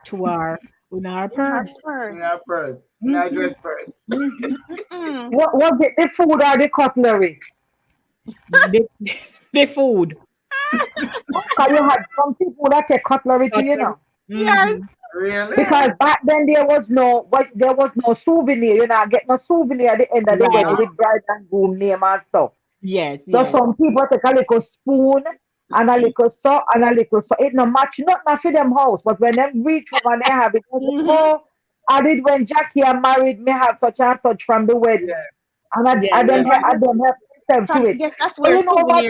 to our in our purse. In our purse, in our dress purse. What was it? The food or the cutlery? The, the food. Because you had some people that take cutlery to, Yes. Really? Because back then there was no souvenir. You know, get no souvenir at the end of the Right. wedding with bride and groom name and stuff. Yes, So yes. some people take a little spoon and a little salt and a little salt. It no match not for them house, but when them reach home and they have it, they say, oh, I did when Jackie are married, me have such and such from the wedding. Yes. And I Yeah, them yeah. I them help themselves So to I it. guess that's But where you know what?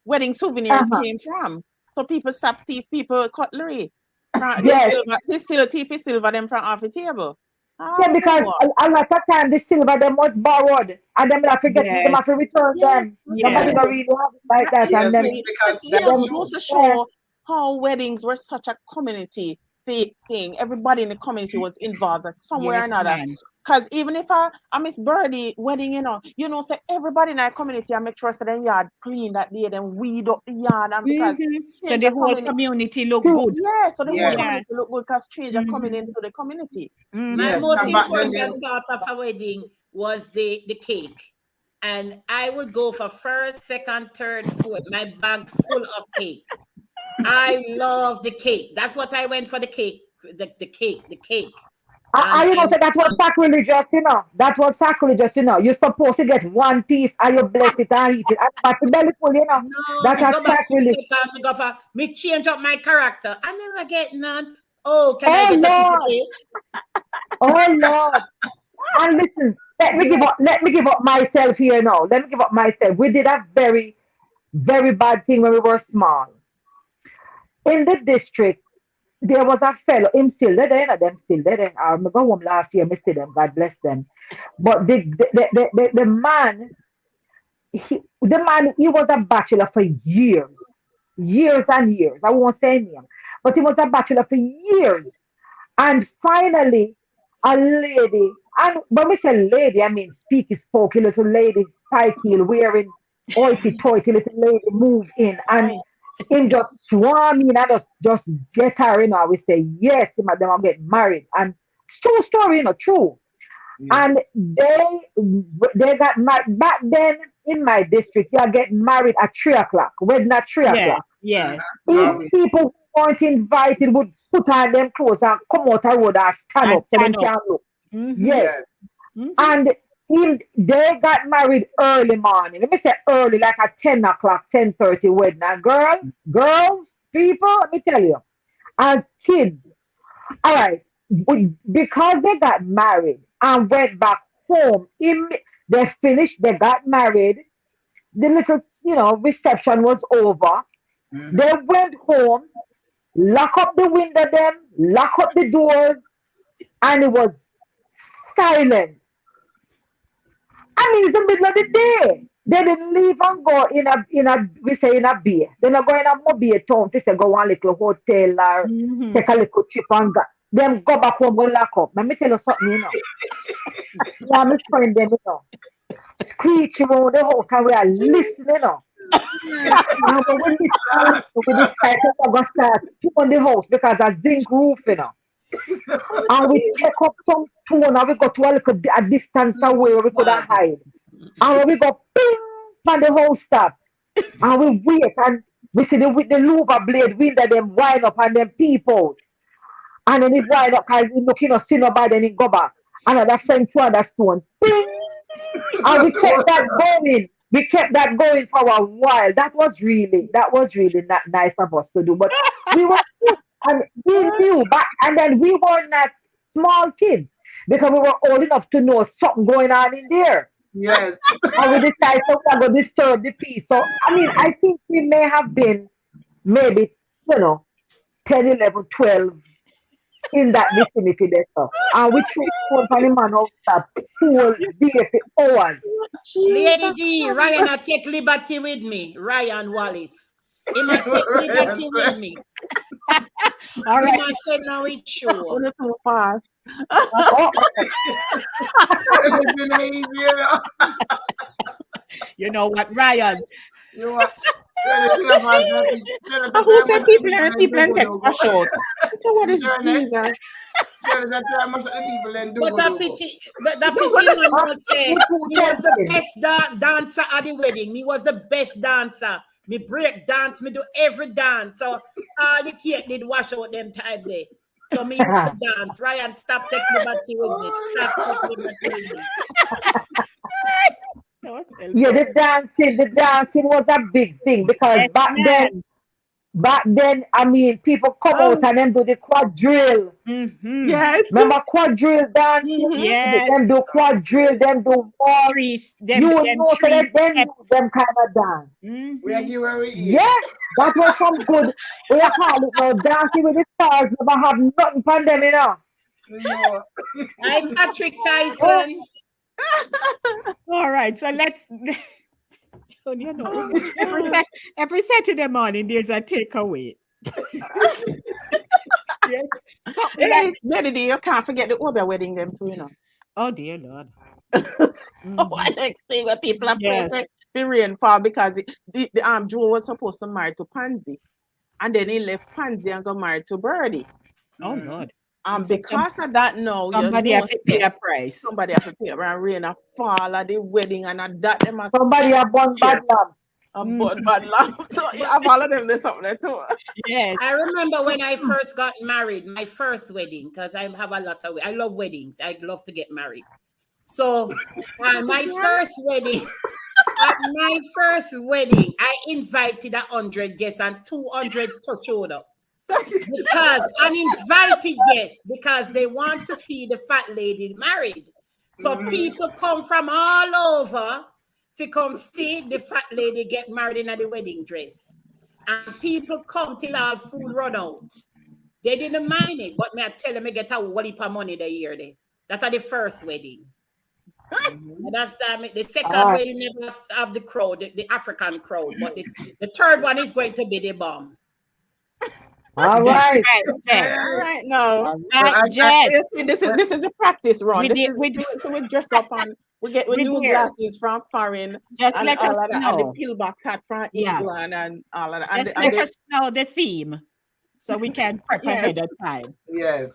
wedding souvenirs Uh-huh. came from. So people stop thief people cutlery. Yes. They still thief silver them from off the table. Yeah, because Oh. a lot of time the silver them was borrowed and them have to get them have Yes. to return Yes. them. Nobody Yes. don't really have it like that. Yes, And then because It that's just them true. goes to yeah, show how weddings were such a community thing. Everybody in the community was involved in some way or Yes, another. ma'am. Because even if I Miss Birdie wedding, so everybody in our community, I make sure so the yard clean that day, then weed up the yard, and because So change the are whole coming in. community look good. Yeah, so the whole Yes. community look good because change are coming Mhm. into the community. My Yes, most and back then important part of a wedding was the cake. And I would go for first, second, third, fourth. My bag full of cake. I love the cake. That's what I went for the cake. The cake. I And say that was sacrilegious, That was sacrilegious, You're supposed to get one piece and you bless it and eat it. And but the belly full, no, That's me a go back to the sacrilege. second, me go for me change up my character. I never get none. Oh, can I Oh get a piece of Lord, cake? oh Lord. And listen, let me give up myself here now. Let me give up myself. We did a very, very bad thing when we were small. In the district, there was a fellow, him still there, them still there. I remember home last year, me see them, God bless them. But the man, he was a bachelor for years, years and years. I won't say name, but he was a bachelor for years. And finally, a lady, and when we say lady, I mean speaky spokey little lady, spike heel wearing hoity toity little lady move in and Right. him just swarm in and just get her, We say, yes, madam, I'm getting married. And true story, true. yes. And they got married back then in my district. You get married at 3 o'clock, wedding at 3 o'clock. Yes, yes. If Always. people who weren't invited would put on them clothes and come out the road and stand And up so them stand up. can look. Mm-hmm. Yes. Yes. Mm-hmm. And they got married early morning. Let me say early, like at 10 o'clock, 10:30 wedding. And girls, people, let me tell you, as kids, all right, because they got married and went back home, they finished, they got married, the little, reception was over. Mhm. They went home, lock up the window them, lock up the doors, and it was silent. I mean, it's the middle of the day. They didn't leave and go we say in a beer. They not go in a mobile town to say go one little hotel or Mm-hmm. take a little trip and go. Them go back home and lock up. Let me tell you something, Yeah, my friend them, screech around the house and we are listening. And when we decided to go start to on the house because a zinc roof. And we take up some stone and we go to a distance away where we could have hide. And when we go ping and the whole stop. And we wait and we see with the louver blade window them wind up and them people. And then it wind up because we looking see nobody and it go back. Another friend to another stone. Ping! And we kept that going. We kept that going for a while. That was really not nice of us to do. But we were and we knew back and then we were not small kids because we were old enough to know something going on in there. Yes. And we decided to go disturb the peace. So I mean I think we may have been maybe, 10, 11, 12 in that vicinity there. So. And we threw phone for the man outside whole day for hours. Lady D, Ryan, I take liberty with me. Ryan Wallace. He might take liberty with me. All He right. might say now it's sure. Only too fast. Oh, It's been easier. You know what, Ryan? You know what? Who said people and take cash out? So what is Shirley, Jesus? Shirley, that's why most of the people then do But that go. pity, that pity man was say Who he was the tempted? best dancer at the wedding. He was the best dancer. Me break dance, me do every dance. So all the cake did wash out them time there. So me used to dance. Ryan, stop taking liberty with me. Stop taking liberty with me. Yeah, the dancing was a big thing because Yes, ma'am. back then, I mean, people come out and them do the quadrille. Mm-hmm. Yes. Remember quadrille dancing? Yes. Them do quadrille, them do waltz. Trees, You would them know so that trees. them do them kind of dance. We are Mm-hmm. give where we eat. Yeah, that was some good. We call it now dancing with the stars. Never have nothing from them, you know. No. I'm Patrick Tyson. All right, so let's. You know, every Saturday morning there's a takeaway. Yes, something Hey, like. Wedden, you can't forget the Oba wedding them too, you know. Oh dear Lord. What next thing where people are Yes. praying the rainfall because the Joe was supposed to marry to Pansy. And then he left Pansy and got married to Birdie. Oh Lord. And So because of that now, somebody you know, have to pay a price. somebody have to pay around rain and fall at the wedding and at that them a Somebody have one bad lamb. bad laugh. So you have all of them there's something there too. Yes. I remember when I first got married, my first wedding, because I have a lot of, I love weddings. I love to get married. So my first wedding, at my first wedding, I invited 100 guests and 200 touch order. Because uninvited guests, because they want to see the fat lady married. So people come from all over to come see the fat lady get married in the wedding dress. And people come till all food run out. They didn't mind it, but me I tell them I get a whole heap of money the year there. That's at the first wedding. And that's the second wedding never have the crowd, the African crowd, but the third one is going to be the bomb. All right. All right now. Jen. You see, this is the practice run. We So we dress up and we get new dear. glasses from foreign Just and let all us of that, and the know. pillbox hat from Yeah. England and all of that. And Just the- let and us know the theme so we can prep Yes. ahead of time. Yes.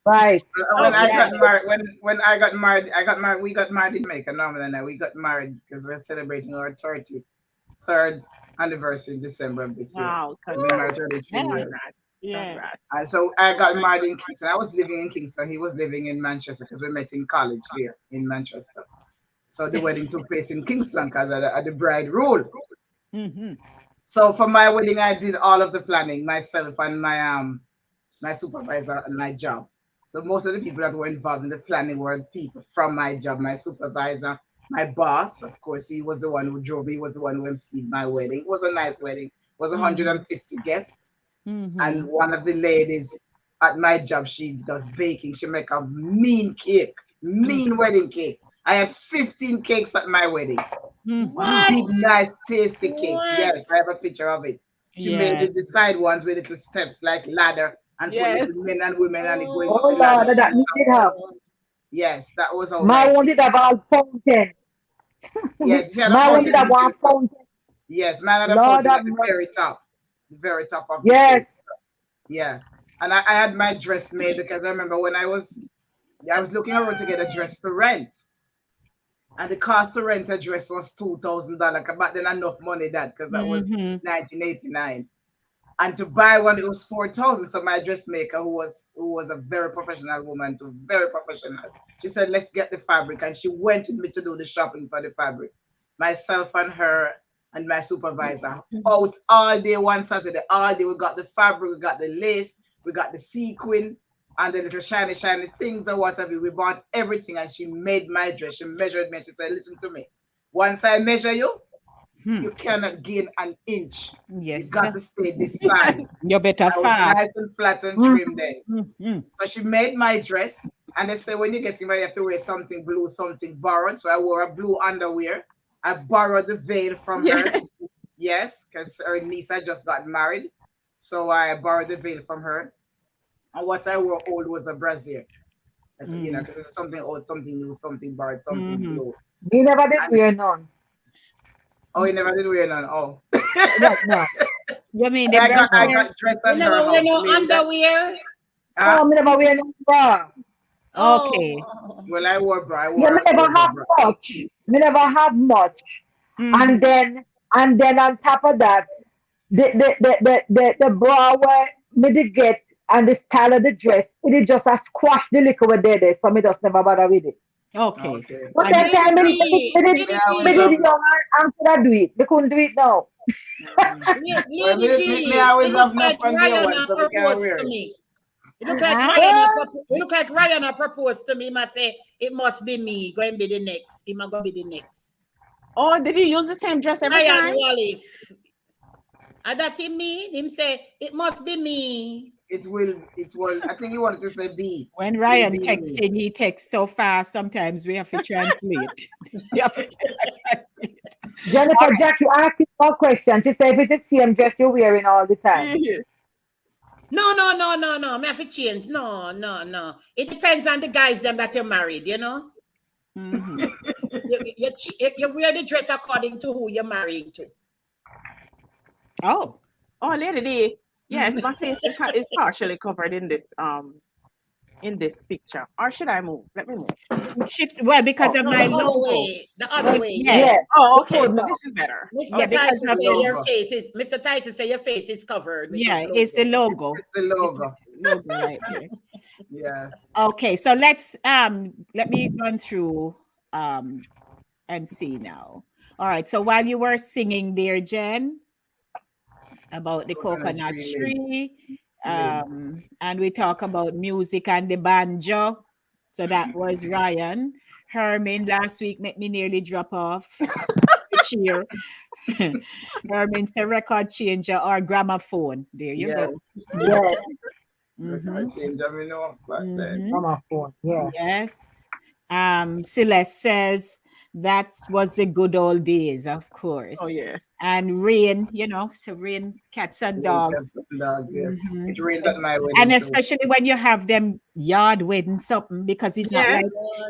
Right. When I Okay. got married, when I got married, we got married in Jamaica, Norman and I. We got married because we're celebrating our 33rd anniversary in December of this year. Wow, We've been married 33 Yeah. years. Yeah. And so I got married in Kingston. I was living in Kingston. He was living in Manchester because we met in college here in Manchester. So the wedding took place in Kingston because of the bride rule. Mm-hmm. So for my wedding, I did all of the planning myself and my supervisor and my job. So most of the people that were involved in the planning were people from my job, my supervisor, my boss. Of course, he was the one who drove me. He was the one who emceed my wedding. It was a nice wedding. It was 150 guests. Mm-hmm. And one of the ladies at my job, she does baking. She make a mean cake, mean wedding cake. I had 15 cakes at my wedding. Mm-hmm. Big, nice, tasty cakes. What? Yes, I have a picture of it. She made the side ones with little steps like ladder and Yes. put little men and women and it going Oh up the Lord, ladder. that me did have. Yes, that was all My right. one did have a fountain. Yeah, she had a My one fountain did at have the one very top. fountain. Yes, man had a Lord fountain have at the mercy. very top. The very top of the Yes. cake. Yeah. And I had my dress made because I remember when I was looking around to get a dress to rent. And the cost to rent a dress was $2,000. Back then enough money that because that was 1989. And to buy one it was $4,000. So my dressmaker, who was a very professional woman, very professional, she said, let's get the fabric. And she went with me to do the shopping for the fabric. Myself and her and my supervisor out all day one Saturday. All day we got the fabric, we got the lace, we got the sequin and the little shiny things or whatever. We bought everything and she made my dress. She measured me and she said, listen to me. Once I measure you, you cannot gain an inch. Yes. You got to stay this size. You better I was fast. nice and flat and trim then. Mm-hmm. So she made my dress and they say when you're getting ready, you have to wear something blue, something borrowed. So I wore a blue underwear. I borrowed the veil from her. Yes, because her niece had just got married. So I borrowed the veil from her. And what I wore old was the brassiere. You know, because it's something old, something new, something borrowed, something blue. Me never did wear none. Oh, you never did wear none? Oh. No. You mean the I got brassiere? dressed You at her never wear house. no Maybe that- underwear? No, me never wear no bra. Okay. Oh. Well, I wore bra. I Yeah, wore me a never over have bra. much. Me never have much. Mhm. And then on top of that, the bra where me dey get and the style of the dress, it is just a squash the liquor with there, so me just never bother with it. Okay. Okay. But And then Lady time D, Me, Lady I me was did D, up. young and could I do it. Me couldn't do it now. Well, Lady me D, always you have look enough like on day Ryan one, a so we can't proposed wear to it. me. You look like Huh? Ryan. Well, You look like Ryan a proposed to me. He must say it must be me. Going to be the next. He must go be the next. Oh, did you use the same dress every Ryan time? Wallace. And that he mean him say it must be me. It will. I think you wanted to say B. When It'll Ryan be me. texting, he texts so fast. Sometimes we have to translate. We have to translate. Jennifer Jackie asked you one question. She said, if it's the same dress you're wearing all the time. No. Me have to change. No. It depends on the guys them that you're married, you know. Mhm. You wear the dress according to who you're marrying to. Oh. Oh, Lady D. Yes, Mm. my face is partially covered in this picture. Or should I move? Let me move. Shift well because of No, my the other logo. way. The other way, Yes. yes. Yes, Oh, we okay. could So now. this is better. Yeah, Mr. because Tyson of say the your Logo. face is Mr. Tyson say your face is covered with his yeah, it's the logo. logo. It's the It's logo. the logo right there. Yes. Okay, so let me run through and see now. All right, so while you were singing there, Jen, about the Coconut coconut tree tree, lid. and we talk about music and the banjo. So that was Ryan. Herman last week made me nearly drop off the chair. Herman's a record changer or gramophone. There you Yes. go. Yes, Mm-hmm. I changed them, back then. Mm-hmm. on my phone. Yeah. Yes. Celeste says that was the good old days, of course. Oh yes. And rain, so rain, cats and Rain dogs. cats and dogs, yes. Mhm. It rained at my And wedding too. especially when you have them yard wedding something, because it's not Yes.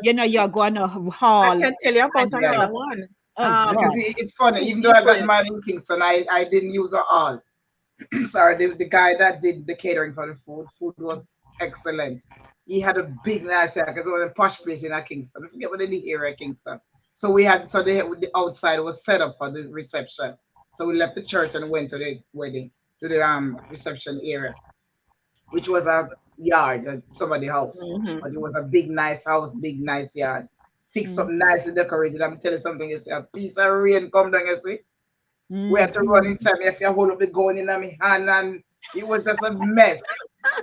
like, you're going to I haul can tell you about and Yes. another stuff. one. Oh, Um, You God. see, it's funny. in Even though I got April. married in Kingston, I didn't use a all. Sorry, the guy that did the catering for the food was excellent. He had a big nice hair because it was a posh place in Kingston. I forget what the area Kingston. So we had the outside was set up for the reception. So we left the church and went to the wedding to the reception area, which was a yard, somebody's house. Mhm. But it was a big nice house, big nice yard. Fixed up Mm. nicely decorated. I'm telling you something, you see a piece of rain come down, you see. We had to run inside me if you hold up the gun in my hand, and it was just a mess.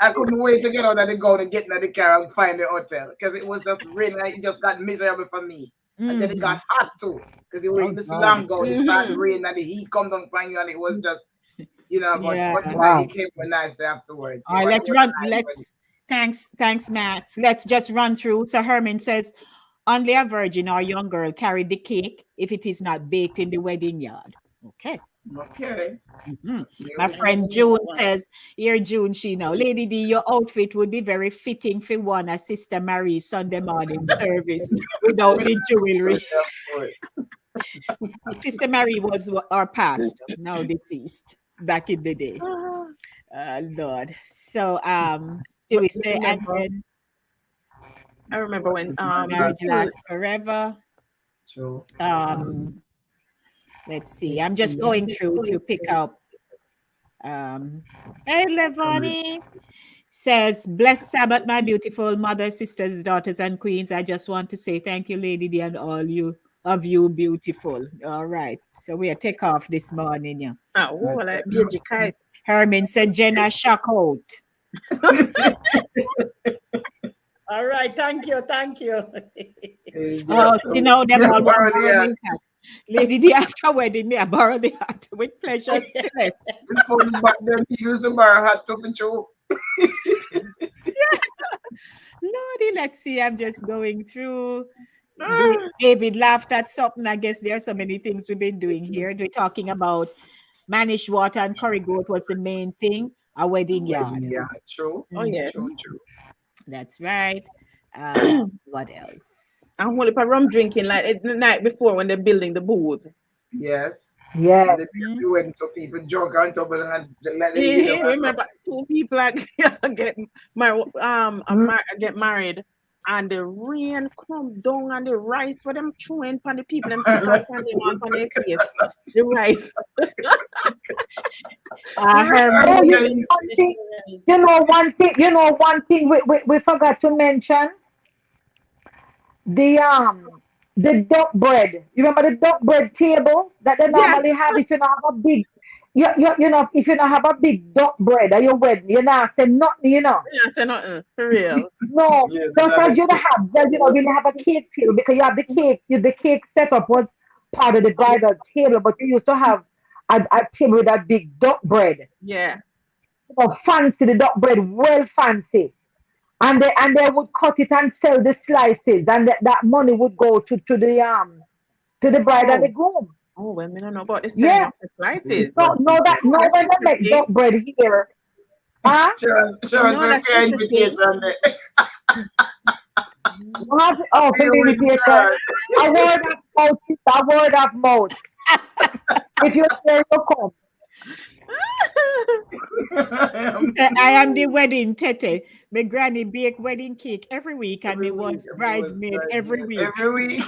I couldn't wait to get out of the gun and get into the car and find the hotel because it was just raining. It just got miserable for me. And then it got hot too because you wearing Oh, this God. long gown, it started Mhm. raining and the heat come down on you, and it was just, Yeah. but Wow. it came nice day afterwards. All right, It let's was run. a nice wedding. Thanks, Max. Let's just run through. So Herman says, only a virgin or young girl carried the cake if it is not baked in the wedding yard. Okay. Okay. Mhm. That's My news. friend June says, here, June, she know, Lady D, your outfit would be very fitting for one a Sister Mary's Sunday morning service without the jewelry. Sister Mary was our pastor, now deceased, back in the day. Lord. So, But Stewie say, and then I remember when marriage lasts forever. True. Let's see. I'm just going through to pick up. Hey, Levani says, blessed Sabbath, my beautiful mothers, sisters, daughters, and queens. I just want to say thank you, Lady D, and all you beautiful. All right. So we are take off this morning. Yeah. like BG kite. Herman said, Jenna shock out. All right, thank you. Oh, see now them all want Borrow to the borrow hat. me hat. Lady D after wedding, me I borrow the hat with pleasure. Celeste. This phone back then, he used to borrow hat to for true. Lordy, let's see. I'm just going through. David laughed at something. I guess there are so many things we've been doing here. We're talking about managed water and curry goat was the main thing. A wedding yard. Yeah, true. Oh yeah. True. That's right. What else? And whole heap of rum drinking like the night before when they're building the booth. Yes. And Yes. the day of Mhm. the wedding, so people joke on top of them and let them get up and go. Remember, two people like get Mm. get married, and the rain come down and the rice for them throwing on the people, them stick out on them on their face. The rice. I Oh, remember. one thing, one thing we forgot to mention the the duck bread. You remember the duck bread table that they Yes, normally have if you don't have a big if you don't have a big duck bread at your wedding, you know, say nothing, you know. I say nothing for real. No, Yes, just that as is you have, well, we'll have a cake table because you have the cake setup was part of the bridal table, but you used to have a table with that big duck bread. Yeah. Fancy the duck bread, well fancy. And they would cut it and sell the slices, and that money would go to the bride and the Oh, groom. oh, well, me don't know about the selling Yeah. of the really slices. No, no, that Oh, no that's when they make interesting. duck bread here. Huh? show us No, a that's fair interesting. invitation there. What? A Oh, for fair me invitation. withdrawal. A word of mouth, sister, a word of mouth. If you're there, you come. Say, I am the wedding tete. My granny bake wedding cake every week, and me Every week, was every was bridesmaid every bridesmaid. week. Every week.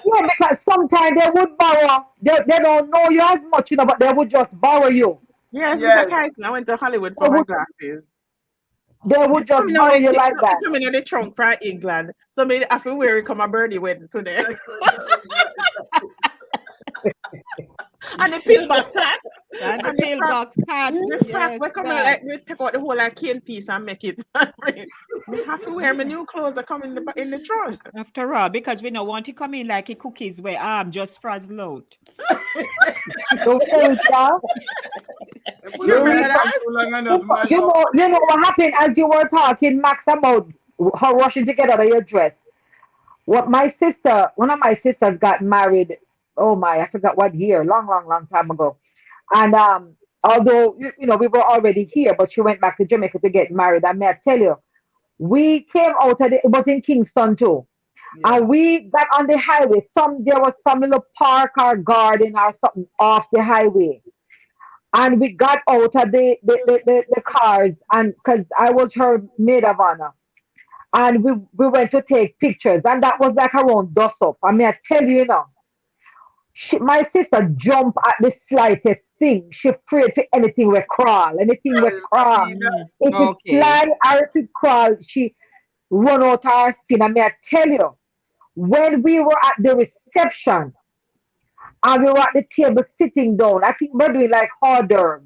Yeah, because sometimes they would borrow. They don't know you as much, but they would just borrow you. Yes, Mr. Yes. Kyson, I went to Hollywood for They my would, glasses. they would It's just coming out. borrow you like It that. coming in the trunk from England. So maybe I feel wear it come a birdie wedding today. And the pillbox hat. And the And the frack. pillbox hat. The frack Yes, we come in that. like we take out the whole like cane piece and make it. Me have to wear my new clothes that come in the trunk. After all, because we don't want to come in like a cookies where I'm just frazzled out. You think, yeah? They put You them in You the remember trunk that? too long and You just know, mash you up. know, you know what happened as you were talking, Max, about her rushing to get out of your dress. What my sister, one of my sisters got married. Oh my, I forgot what year, long, long, long time ago. And although we were already here, but she went back to Jamaica to get married. And may I tell you, we came out of it was in Kingston too. And Yes. we got on the highway. There was some little park or garden or something off the highway. And we got out of the cars, and because I was her maid of honor, and we went to take pictures, and that was like around dust up. I mean, I tell you, my sister jumped at the slightest thing. She afraid for anything we crawl, anything we I crawl. see Mm, that. If it okay. fly or if it crawl, she run out her skin. I mean, I tell you, when we were at the reception and we were at the table sitting down, I think we're doing like hors d'oeuvres.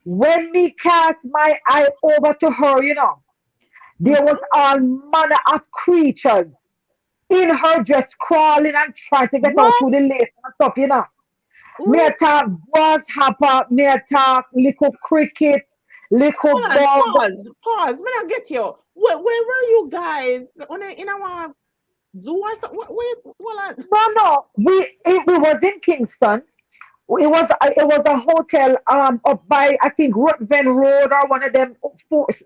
When me cast my eye over to her, there was all manner of creatures in her dress crawling and trying to get out What? through the lace and stuff. Me Ooh, a talk grasshopper, me a talk little cricket, little Hold on, bug. pause. Me not get you. Where were you guys? On in our zoo or something? What? No, no, we was in Kingston. It was a hotel up by I think Wedden Road or one of them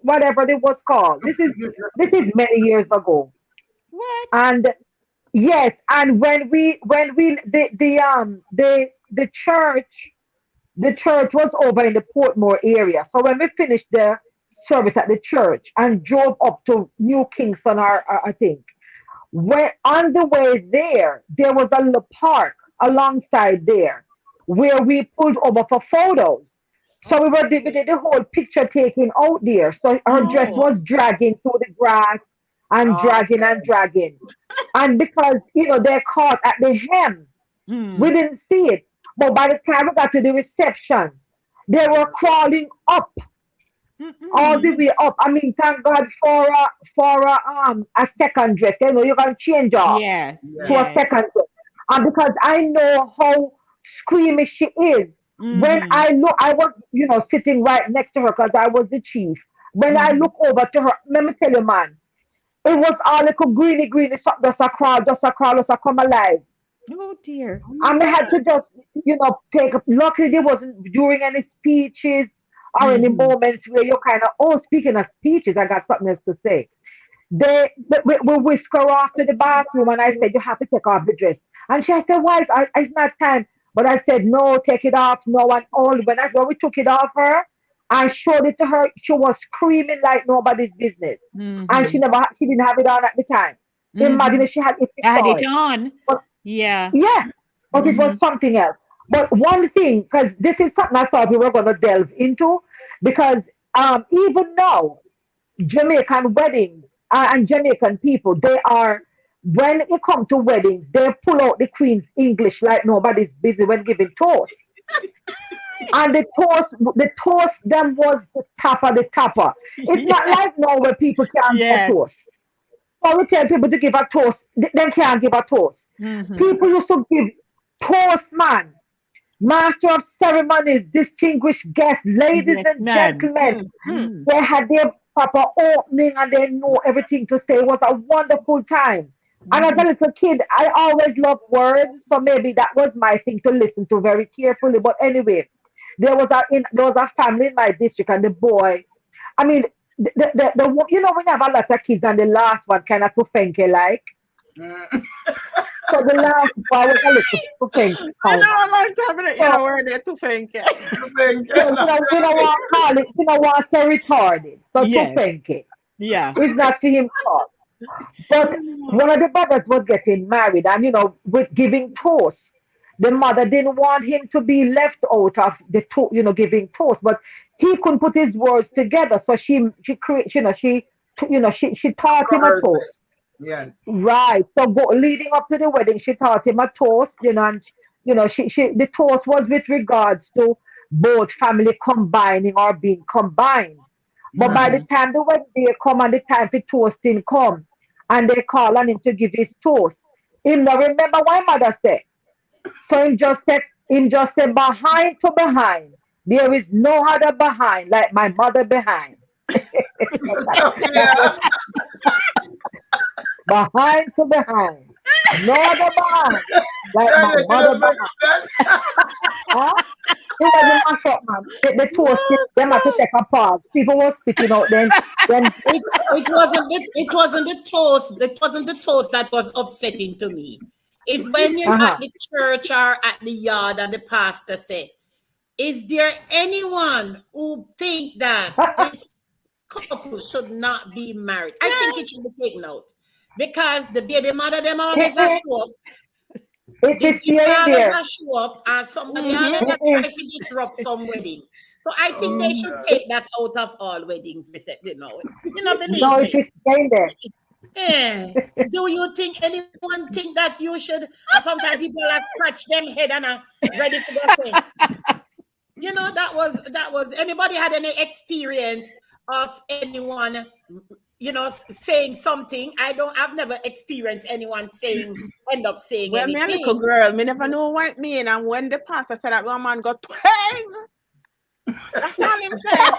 whatever it was called. This is many years ago. what? And yes, and when we the church was over in the Portmore area. So when we finished the service at the church and drove up to New Kingston, I think, when on the way there was a little park alongside there where we pulled over for photos. So we did the whole picture taking out there. So her dress Oh, was dragging through the grass and dragging Okay. and dragging. And because they caught at the hem, we Hmm. didn't see it. But by the time we got to the reception, they were crawling up, all the Mm-mm. way up. I mean, thank God for a second dress. You can change off Yes, to Yes. a yes. second dress. And because I know how squeamish she is, when Mm-hmm. I look, I was, sitting right next to her because I was the chief. When I Mm-hmm. look over to her, let me tell you, man, it was all like a greeny, something just a come alive. Oh dear. oh my And I had God. to just, take up. Luckily, there wasn't during any speeches or any Mm-hmm. moments where you're kind of, oh, speaking of speeches, I got something else to say. we whisk her off to the bathroom, and I said, you have to take off the dress. And she said, why? It's not time. But I said, no, take it off. No one. Only when we took it off her, I showed it to her. She was screaming like nobody's business, and Mm-hmm. she didn't have it on at the time. Imagine if she Had saw it it. on. But Yeah. yeah, but it was something else. But one thing, because this is something I thought we were going to delve into, because even now, Jamaican weddings and Jamaican people, they are, when it comes to weddings, they pull out the Queen's English like nobody's busy when giving toast. And the toast them was the top of the topper. It's not Yes. like now where people can't give a Yes. toast. So we tell people to give a toast, they can't give a toast. Mm-hmm. People used to give toast, man. Master of ceremonies, distinguished guests, ladies Yes, and man. gentlemen. Mm. They had their proper opening and they know everything to say. It was a wonderful time. And as a little kid, I always loved words, so maybe that was my thing to listen to very carefully. But anyway, there was a family in my district, and the boy, I mean, you know when you have a lot of kids and the last one kind of tufenke like. So the last boy was a little tufenke I kind know of. a long time that you So know where they to think. so we don't want to call it, we don't want to say retarded. So Yes. tufenke. Yeah. It's not to him fault. But one of the brothers was getting married, and with giving toast, the mother didn't want him to be left out of giving toast. But he couldn't put his words together, so she create, she taught him a Curse it. toast. Yes. Right. So leading up to the wedding, she taught him a toast, and she the toast was with regards to both family combining or being combined. But by the Mm-hmm. time the wedding day come and the time for toasting come, and they call on him to give his toast, him not remember what mother said. So him just said behind to behind. There is no other behind like my mother behind. That's Yeah. what behind to behind. No other behind like Trying my to get mother up back behind. on that. Huh? It wasn't mash up, man. The toast, them had to take a pause. People were spitting out then It wasn't the toast that was upsetting to me. It's when you're at uh-huh. the church or at the yard and the pastor say, is there anyone who think that this couple should not be married? I think it should be taken out because the baby mother them always a it, show up, the is gift here and always there. a show up, and somebody always a Mm-mm. try to disrupt some wedding. So I think they Oh should God. take that out of all weddings. Believe No, it me. is here and there. Eh, do you think anyone think that you should? And sometimes people are scratch them head and are ready to go say, that was. Anybody had any experience of anyone, saying something? I've never experienced anyone end up saying Well, me a little anything. girl, me never know what it mean. And when the pastor said that one man got twang, that's all him said.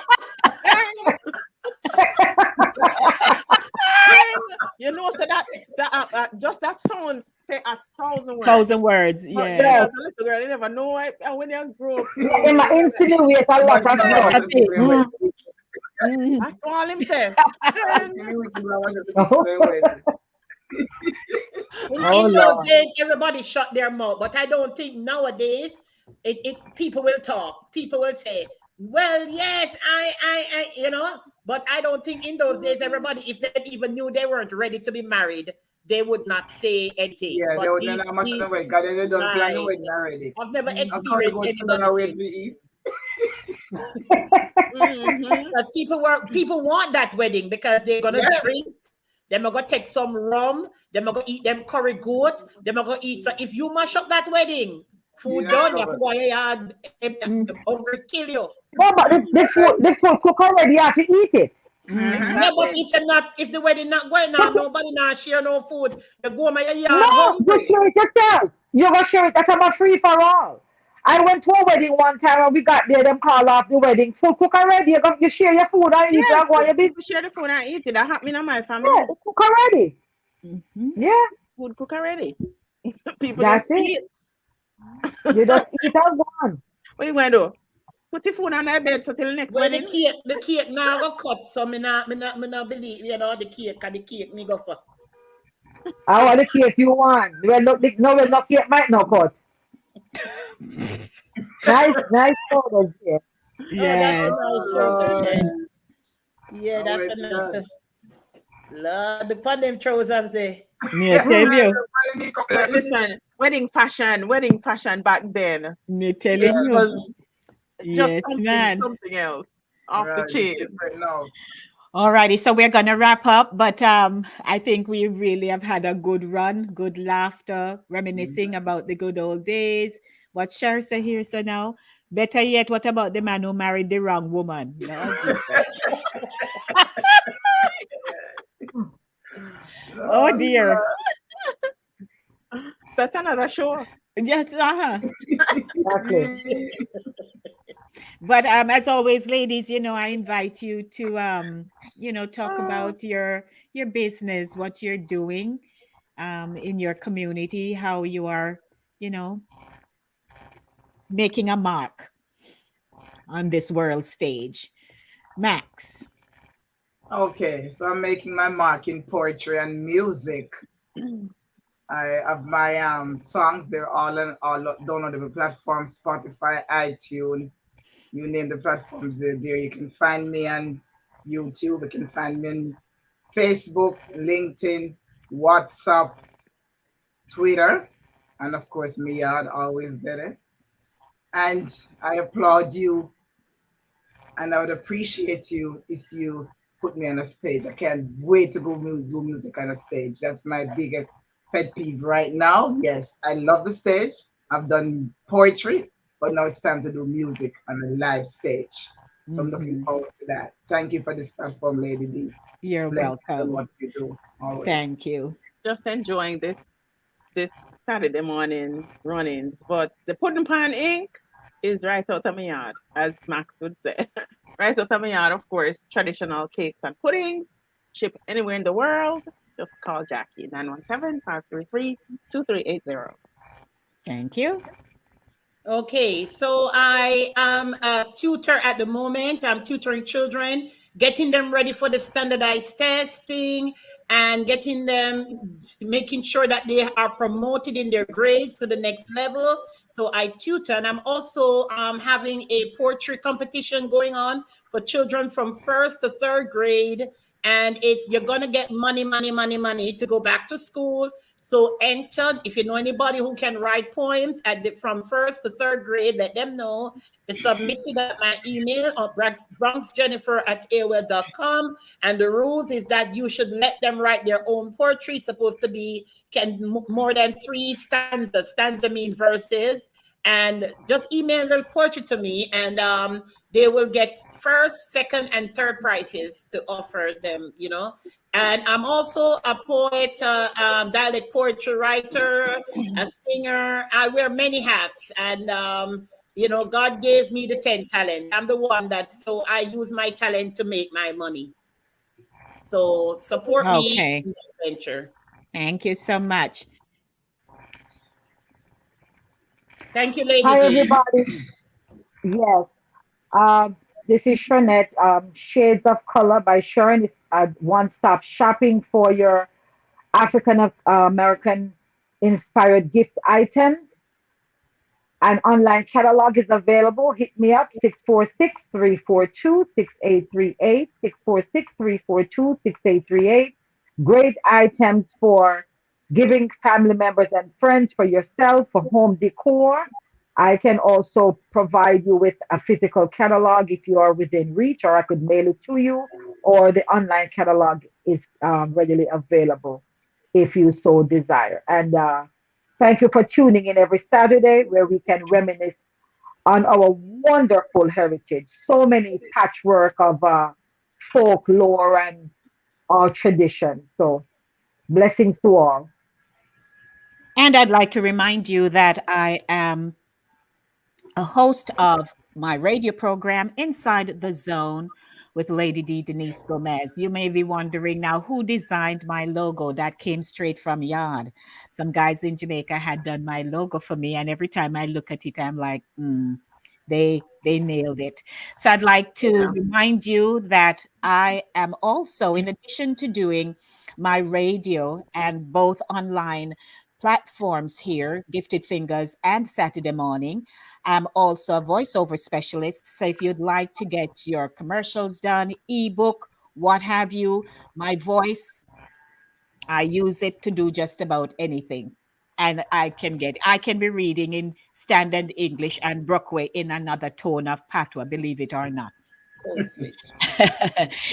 Twang, twang. So that just that sound say 1,000 words. 1,000 words. But Yeah. as a little girl, you never know what, and when you grow up, It might you realize, insinuate a lot Imagine of I stuff. want A to be thing. doing Mm. wedding. Mhm. that's all him say. Actually, we can want to be doing wedding. In, Oh in those Lord. days, everybody shut their mouth. But I don't think nowadays people will talk. People will say, "Well, yes, But I don't think in those days, everybody, if they even knew they weren't ready to be married, they would not say anything. Yeah, they But wouldn't know much of the wedding because they don't plan the right, wedding already. I've never I can't experienced go sit down anybody and wait saying to eat. because people want that wedding because they're gonna Yeah. drink. Them are gonna take some rum. Them are gonna eat them curry goat. Them are gonna eat. So if you mash up that wedding, food Yeah, done. You covered. forgot you had the hungry kill you. No, but the food cook already. You have to eat it. Yeah, but Exactly. if the wedding not going on, nobody not share no food. You go my No, yard you hungry. share it yourself. You go share it. That's a free for all. I went to a wedding one time and we got there. Them call off the wedding. Food cook already. You share your food and eat Yes, and go on your business. people share the food and eat it. That happened in my Yeah, family. it cook already. Mhm. Yeah, Food cook already. People that's just it. eat. You just eat and go on. What you going to do? Put the phone on my bed so till next Where wedding. the cake now go cut, so me not believe, the cake and the cake me go for. I want the cake you want. No, cake might not cut. Nice photos here. Oh, that's a Yes. nice photo. Lord. Yeah, yeah, Oh that's my a nice. God. Lord, the pan them trousers there. Me tell you. Listen, wedding fashion back then. Me It telling you. was just Yes, man. something else off the Right, chain. different now. Alrighty, so we're gonna wrap up, but I think we really have had a good run, good laughter, reminiscing about the good old days. What Cher say here, so now, better yet, what about the man who married the wrong woman? Lord Jesus. Oh dear. That's another show. Yes, Exactly. But as always, ladies, I invite you to talk about your business, what you're doing in your community, how you are, you know, making a mark on this world stage. Max. Okay, so I'm making my mark in poetry and music. I have my songs. They're all on all downloadable platforms: Spotify, iTunes, you name the platforms. They're there. You can find me on YouTube. You can find me on Facebook, LinkedIn, WhatsApp, Twitter, and of course, me are always there. And I applaud you, and I would appreciate you if you put me on a stage. I can't wait to go do music on a stage. That's my biggest pet peeve right now. Yes, I love the stage. I've done poetry, but now it's time to do music on a live stage. So I'm looking forward to that. Thank you for this platform, Lady D. You're Blessings on welcome. what you do always. Thank you. Just enjoying this Saturday morning runnings. But the pudding pan ink is right out of my yard, as Max would say. Right out of my yard, of course, traditional cakes and puddings. Ship anywhere in the world. Just call Jackie, 917-533-2380. Thank you. Okay, so I am a tutor at the moment. I'm tutoring children, getting them ready for the standardized testing and getting them, making sure that they are promoted in their grades to the next level. So I tutor, and I'm also having a poetry competition going on for children from first to third grade. And you're gonna get money, money, money, money to go back to school. So enter, if you know anybody who can write poems from first to third grade, let them know. It's submitted at my email or bronxjennifer@aol.com. And the rules is that you should let them write their own poetry. It's supposed to be more than 3 stanzas. Stanza mean verses. And just email the poetry to me, and they will get first, second, and third prizes to offer them. And I'm also a poet, dialect poetry writer, a singer. I wear many hats, and God gave me the 10 talent. I'm the one so I use my talent to make my money. So support me Okay. in that venture. Thank you so much. Thank you, Lady Hi, D. everybody. Yes. This is Shernette, Shades of Color by Sharon. It's a one-stop shopping for your African American inspired gift items. An online catalog is available. Hit me up, 646-342-6838, 646-342-6838. Great items for giving family members and friends, for yourself, for home decor. I can also provide you with a physical catalog if you are within reach, or I could mail it to you, or the online catalog is readily available if you so desire. And thank you for tuning in every Saturday where we can reminisce on our wonderful heritage. So many patchwork of folklore and our tradition. So blessings to all. And I'd like to remind you that I am a host of my radio program, Inside the Zone, with Lady D. Denise Gomez. You may be wondering now who designed my logo. That came straight from Yard. Some guys in Jamaica had done my logo for me, and every time I look at it, I'm like, they nailed it. So I'd like to Yeah. remind you that I am also, in addition to doing my radio and both online platforms here, Gifted Fingers and Saturday Morning, I'm also a voiceover specialist. So if you'd like to get your commercials done, ebook, what have you, my voice, I use it to do just about anything. And I can be reading in standard English and Brockway in another tone of patois, believe it or not. Code switch.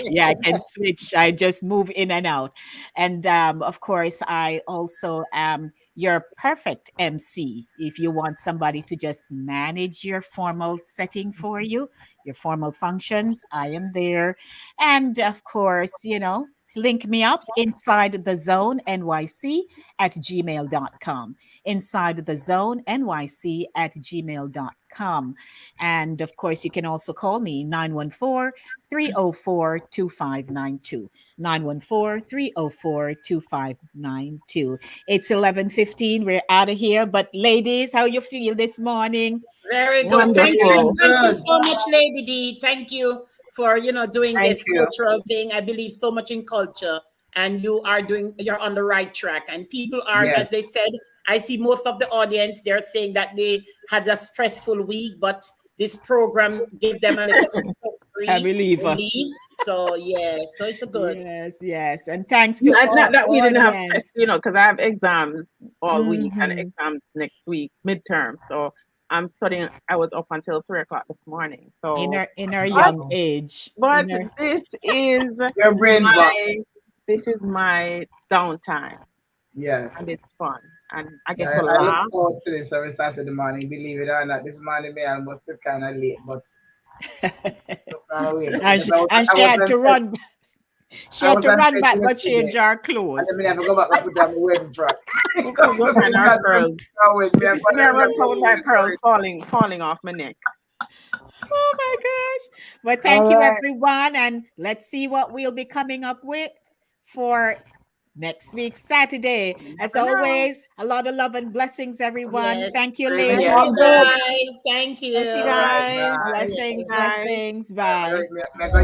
Yeah, I can switch. I just move in and out. And of course, I also am your perfect MC if you want somebody to just manage your formal setting for you, your formal functions. I am there. And of course, link me up inside the zone NYC at gmail.com. Inside the zone NYC at gmail.com. And of course, you can also call me 914-304-2592. 914-304-2592. It's 11:15. We're out of here. But ladies, how you feel this morning? Very good. Wonderful. Thank you Good. so much, Lady D. Thank you for doing Thank this you. cultural thing. I believe so much in culture, and you're on the right track. And people are, as Yes. they said, I see most of the audience, they're saying that they had a stressful week, but this program gave them a little stress-free I believe her. relief. So yeah, so it's a good. Yes, yes. And thanks to Not that we all didn't the have hands. stress, because I have exams all week and Mhm. exams next week, midterm. So I'm studying. I was up until 3 o'clock this morning. In So, our but young age. but In our, this is Your brain block. my downtime, Yes. and it's fun, and I get I to look laugh. forward to this every Saturday morning. Believe it or not, this morning me almost still kind of late, but wait, and because she had to run. She I had was to on run set back, but yesterday, change our and clothes. then me have to go back and put on my wedding frock. Go find our curls. Me have Me I run with my curls falling off my neck. Oh my gosh. But All thank you, right. everyone. And let's see what we'll be coming up with for next week, Saturday. As For now. always, a lot of love and blessings, everyone. Yes. Thank you, Same Thank here. ladies. you, Good. guys. Thank Thank you you. All right, guys. bye. Blessings, Bye. blessings. Bye. Me go